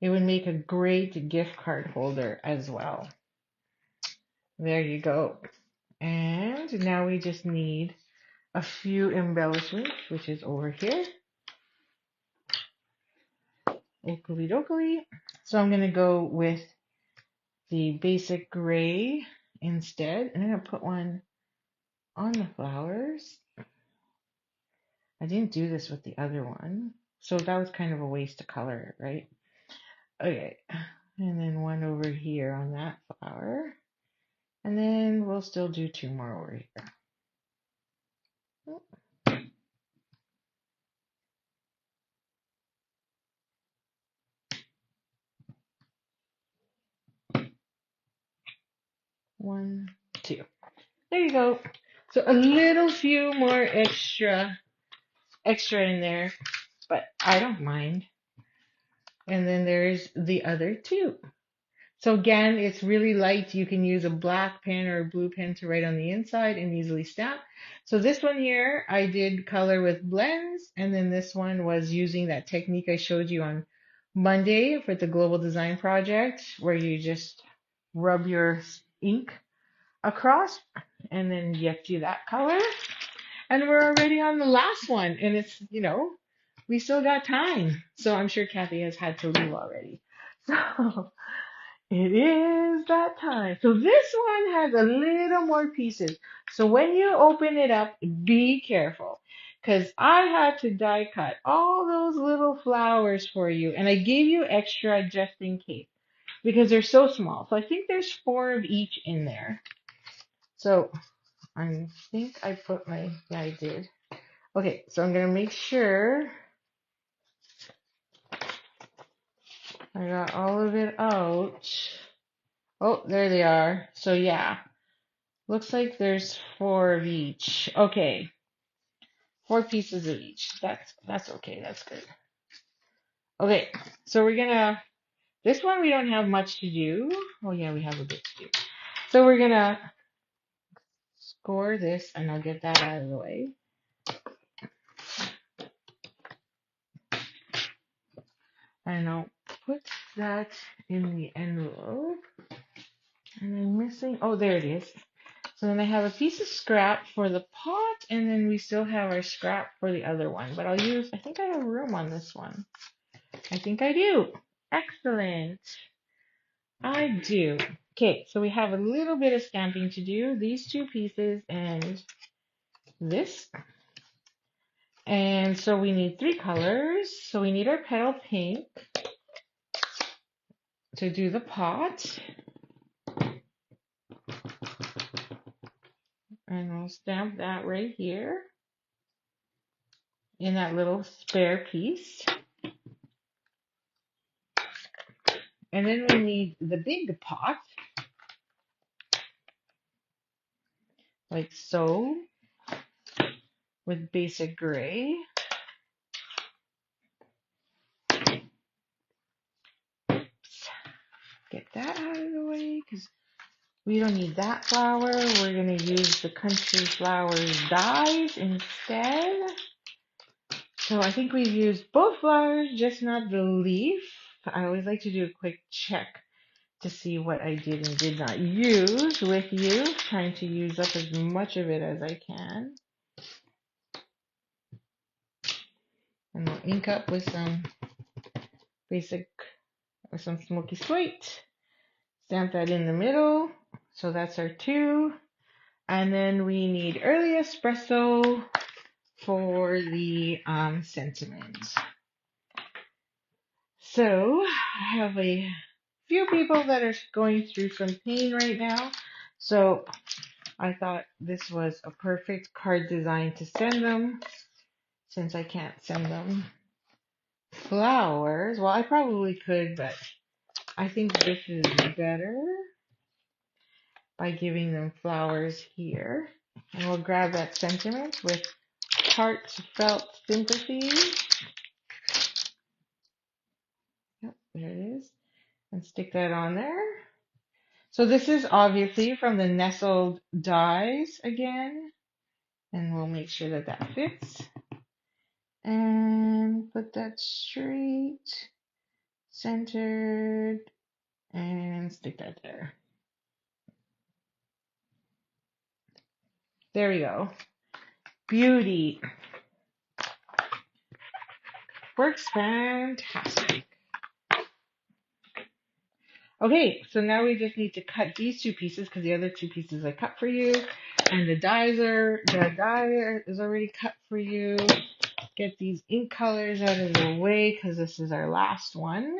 It would make a great gift card holder as well. There you go. And now we just need a few embellishments, which is over here. Oakley dokley. So I'm going to go with the basic gray instead. And I'm going to put one on the flowers. I didn't do this with the other one, so that was kind of a waste of color, right? Okay, and then one over here on that flower. And then we'll still do two more over here. 1, 2. There you go. So a little few more extra in there, but I don't mind. And then there's the other two. So again, it's really light. You can use a black pen or a blue pen to write on the inside and easily stamp. So this one here, I did color with blends, and then this one was using that technique I showed you on Monday for the Global Design Project, where you just rub your ink across, and then you have to do that color. And we're already on the last one, and it's, we still got time. So I'm sure Kathy has had to leave already. So it is that time. So this one has a little more pieces. So when you open it up, be careful. Because I had to die cut all those little flowers for you. And I gave you extra just in case. Because they're so small. So I think there's 4 of each in there. So I think I put my, yeah, I did. Okay, so I'm going to make sure I got all of it out. Oh, there they are. So yeah, looks like there's 4 of each. Okay, 4 pieces of each. That's okay. That's good. Okay, so we're gonna, this one we don't have much to do. Oh yeah, we have a bit to do. So we're gonna score this, and I'll get that out of the way. And I'll put that in the envelope. And I'm missing, oh, there it is. So then I have a piece of scrap for the pot, and then we still have our scrap for the other one. But I'll use, I think I have room on this one. I think I do. Excellent. I do. Okay, so we have a little bit of stamping to do. These 2 pieces and this. And so we need 3 colors. So we need our petal pink to do the pot. And I'll stamp that right here in that little spare piece. And then we need the big pot, like so, with basic gray. Get that out of the way because we don't need that flower. We're going to use the Country Flowers dies instead. So I think we've used both flowers, just not the leaf. I always like to do a quick check to see what I did and did not use with you, trying to use up as much of it as I can. And we'll ink up with some basic, with some smoky slate. Stamp that in the middle. So that's our 2. And then we need early espresso for the sentiment. So I have a few people that are going through some pain right now. So I thought this was a perfect card design to send them, since I can't send them flowers. Well, I probably could, but I think this is better by giving them flowers here. And we'll grab that sentiment with heartfelt sympathy. Yep, there it is. And stick that on there. So this is obviously from the nestled dies again. And we'll make sure that that fits. And put that straight, centered, and stick that there. There we go. Beauty. Works fantastic. Okay, so now we just need to cut these two pieces because the other two pieces I cut for you. And the die is already cut for you. Get these ink colors out of the way because this is our last one.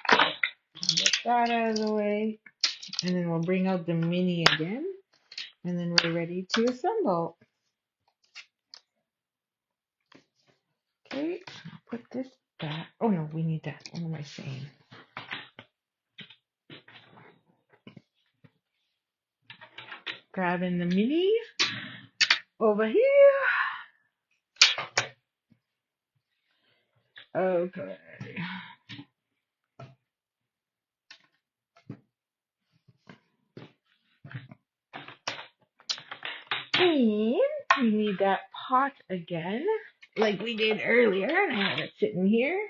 Get that out of the way. And then we'll bring out the mini again. And then we're ready to assemble. Okay, I'll put this back. Oh no, we need that. What am I saying? Grabbing the mini over here. Okay. And we need that pot again, like we did earlier. And I have it sitting here,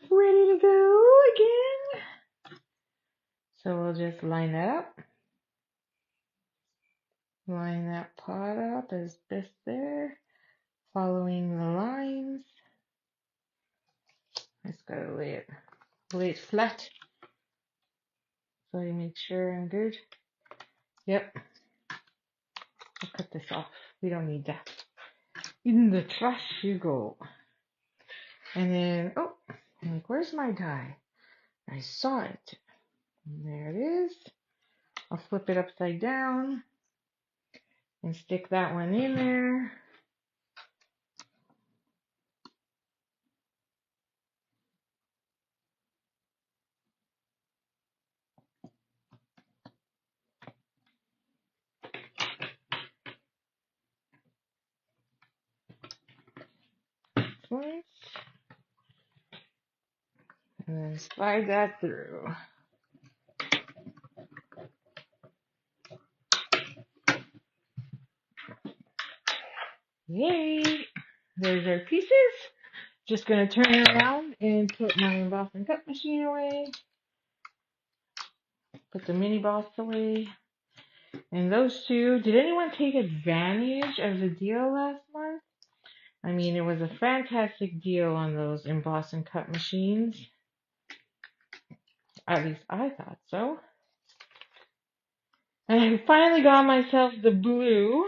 ready to go again. So we'll just line that up. Line that pot up as best there, following the lines. I just gotta lay it flat so I make sure I'm good. Yep. I'll cut this off. We don't need that. In the trash you go. And then, oh, I'm like, where's my die? I saw it. And there it is. I'll flip it upside down and stick that one in there. Once. And then slide that through. Yay! There's our pieces. Just gonna turn it around and put my emboss and cut machine away. Put the mini boss away. And those two, did anyone take advantage of the deal last month? I mean, it was a fantastic deal on those emboss and cut machines. At least I thought so. And I finally got myself the blue,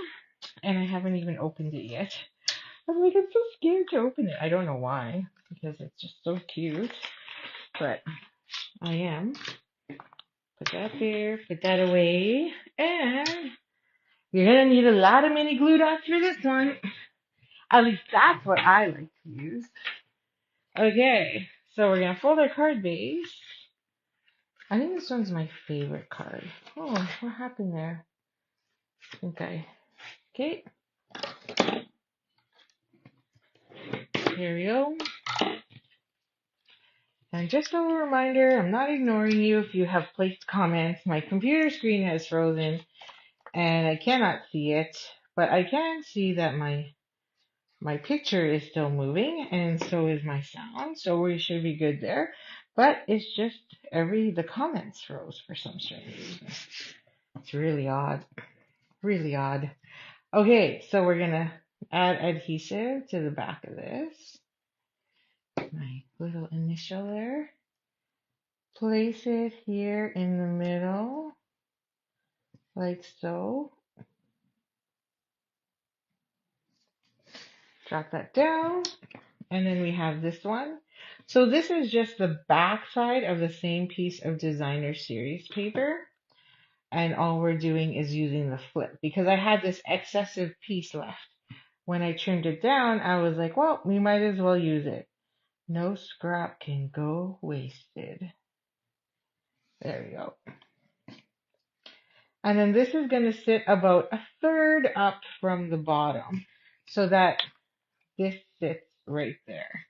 and I haven't even opened it yet. I'm like, I'm so scared to open it. I don't know why, because it's just so cute. But I am. Put that there, put that away, and you're gonna need a lot of mini glue dots for this one. At least that's what I like to use. Okay, so we're gonna fold our card base. I think this one's my favorite card. Oh, what happened there? Okay. Here we go. And just a reminder, I'm not ignoring you if you have placed comments. My computer screen has frozen and I cannot see it, but I can see that my picture is still moving and so is my sound, so we should be good there. But it's just the comments froze for some strange reason. It's really odd. Really odd. Okay, so we're gonna add adhesive to the back of this. My little initial there. Place it here in the middle, like so. Drop that down. And then we have this one. So this is just the back side of the same piece of designer series paper. And all we're doing is using the flip because I had this excessive piece left. When I trimmed it down, I was like, well, we might as well use it. No scrap can go wasted. There we go. And then this is going to sit about a third up from the bottom so that this sits right there.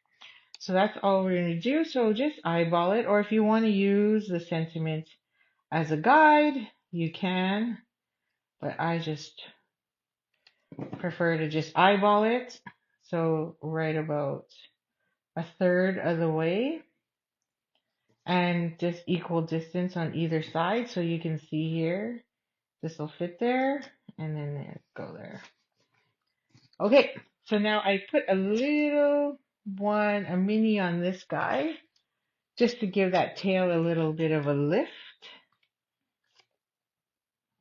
So that's all we're going to do. So just eyeball it, or if you want to use the sentiment as a guide, you can, but I just prefer to just eyeball it. So right about a third of the way and just equal distance on either side. So you can see here, this will fit there and then there, go there. Okay, so now I put a mini on this guy, just to give that tail a little bit of a lift.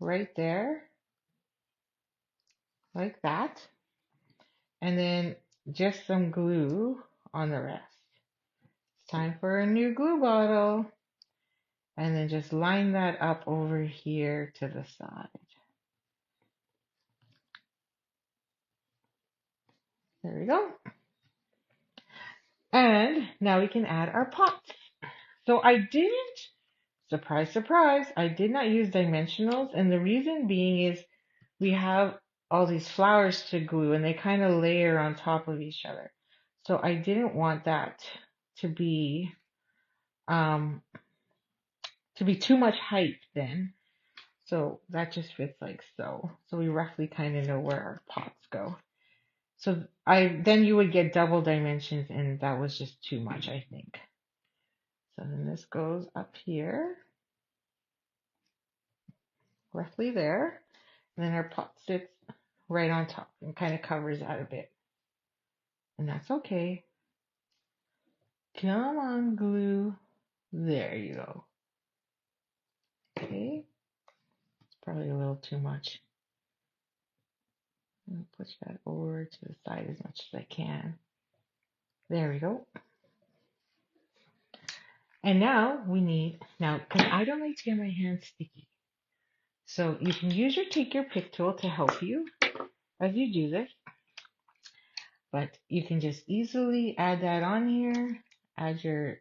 right there, like that. And then just some glue on the rest. It's time for a new glue bottle. And then just line that up over here to the side. There we go. And now we can add our pot. So I didn't, surprise, surprise, I did not use dimensionals. And the reason being is we have all these flowers to glue and they kind of layer on top of each other. So I didn't want that to be um, too much height then. So that just fits like so. So we roughly kind of know where our pots go. So then you would get double dimensions and that was just too much, I think. So then this goes up here, roughly there. And then our pot sits right on top and kind of covers that a bit. And that's okay. Come on, glue. There you go. Okay. It's probably a little too much. I'm going to push that over to the side as much as I can. There we go. And now because I don't like to get my hands sticky. So you can use take your pick tool to help you as you do this. But you can just easily add that on here, add your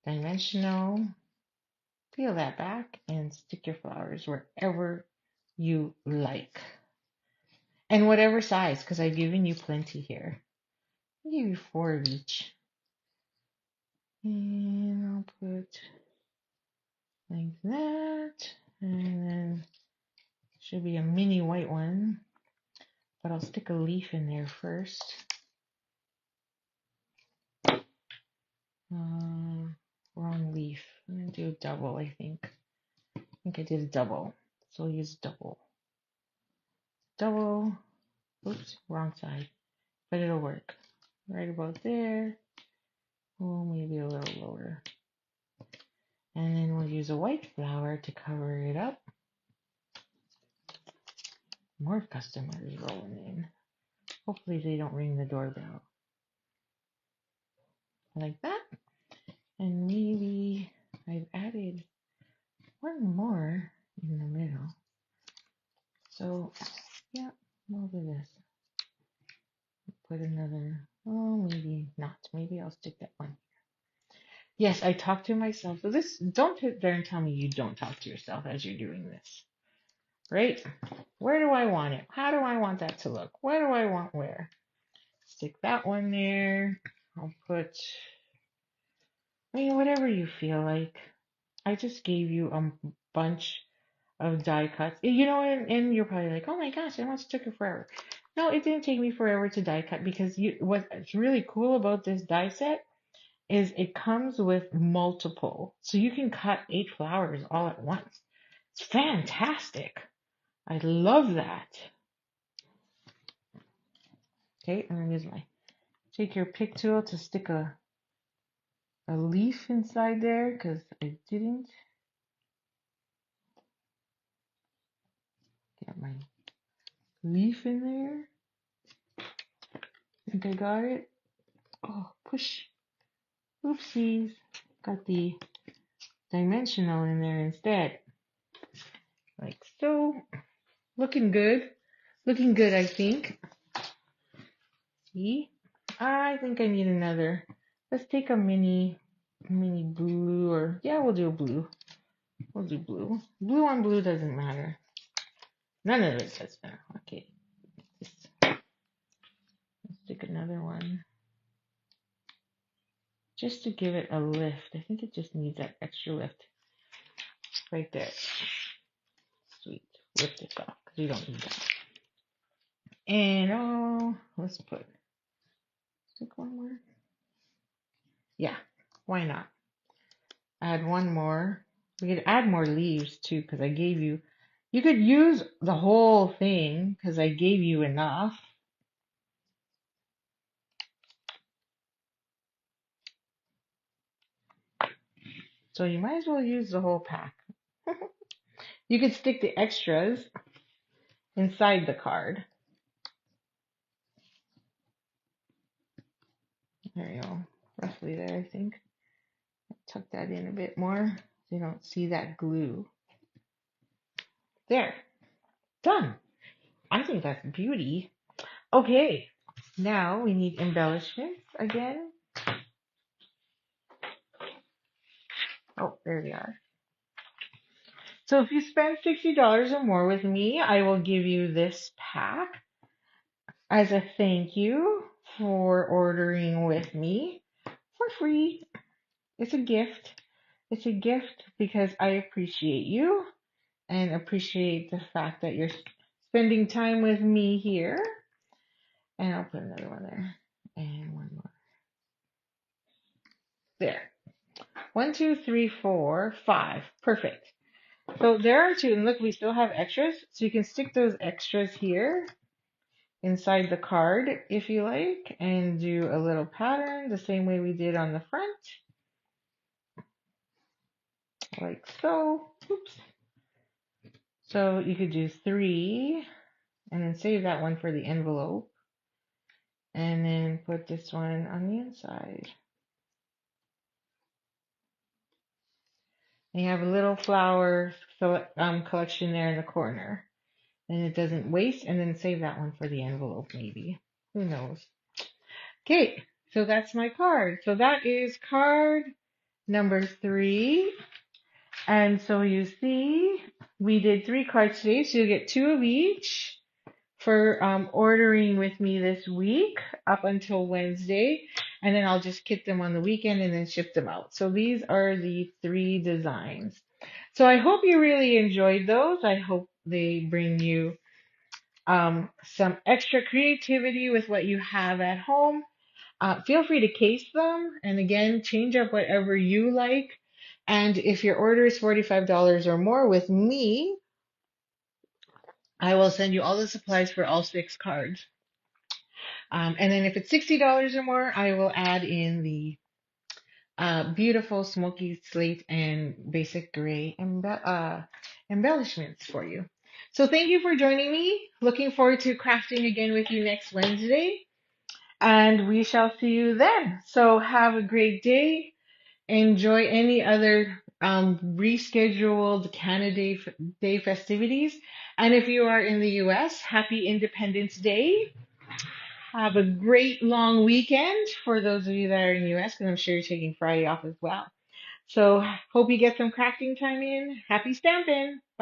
dimensional, peel that back, and stick your flowers wherever you like. And whatever size, because I've given you plenty here. I'll give you 4 of each. And I'll put like that. And then should be a mini white one. But I'll stick a leaf in there first. Wrong leaf. I'm going to do a double, I think. I think I did a double. So I'll use double. Double. Oops, wrong side. But it'll work. Right about there. Oh, maybe a little lower. And then we'll use a white flower to cover it up. More customers rolling in. Hopefully they don't ring the doorbell. Like that. And maybe I've added one more in the middle. So, yeah, we'll do this. Put another, maybe not. Maybe I'll stick that one. Yes, I talk to myself. So don't sit there and tell me you don't talk to yourself as you're doing this. Right? Where do I want it? How do I want that to look? What do I want where? Stick that one there. I'll put, whatever you feel like. I just gave you a bunch of die cuts. And you're probably like, oh my gosh, it must have took you forever. No, it didn't take me forever to die cut because what's really cool about this die set is it comes with multiple. So you can cut 8 flowers all at once. It's fantastic. I love that. Okay, and then use take your pick tool to stick a leaf inside there because I didn't get my leaf in there. I think I got it. Oh, push. Oopsies. Got the dimensional in there instead. Like so. Looking good. Looking good, I think. See? I think I need another. Let's take a mini blue we'll do a blue. We'll do blue. Blue on blue doesn't matter. None of it does matter. Okay. Let's stick another one. Just to give it a lift. I think it just needs that extra lift. Right there. Sweet. Lift this off because we don't need that. And let's stick one more. Yeah, why not? Add one more. We could add more leaves too because I gave you. You could use the whole thing because I gave you enough. So you might as well use the whole pack. You could stick the extras inside the card. There you go. Roughly there, I think. Tuck that in a bit more so you don't see that glue. There. Done. I think that's beauty. Okay. Now we need embellishments again. Oh, there they are. So if you spend $60 or more with me, I will give you this pack as a thank you for ordering with me for free. It's a gift. It's a gift because I appreciate you and appreciate the fact that you're spending time with me here. And I'll put another one there. And one more. There. 1, 2, 3, 4, 5. Perfect. So there are two. And look, we still have extras. So you can stick those extras here inside the card if you like. And do a little pattern the same way we did on the front. Like so. Oops. So you could do 3. And then save that one for the envelope. And then put this one on the inside. And you have a little flower collection there in the corner. And it doesn't waste. And then save that one for the envelope maybe. Who knows? Okay, so that's my card. So that is card number 3. And so you see, we did 3 cards today. So you get 2 of each for ordering with me this week up until Wednesday. And then I'll just kit them on the weekend and then ship them out. So these are the 3 designs. So I hope you really enjoyed those. I hope they bring you some extra creativity with what you have at home. Feel free to case them and again, change up whatever you like. And if your order is $45 or more with me, I will send you all the supplies for all 6 cards. And then if it's $60 or more, I will add in the beautiful smoky slate and basic gray embellishments for you. So thank you for joining me. Looking forward to crafting again with you next Wednesday. And we shall see you then. So have a great day. Enjoy any other rescheduled Canada Day festivities. And if you are in the US, happy Independence Day. Have a great long weekend for those of you that are in the US, because I'm sure you're taking Friday off as well. So hope you get some crafting time in. Happy stamping. Bye.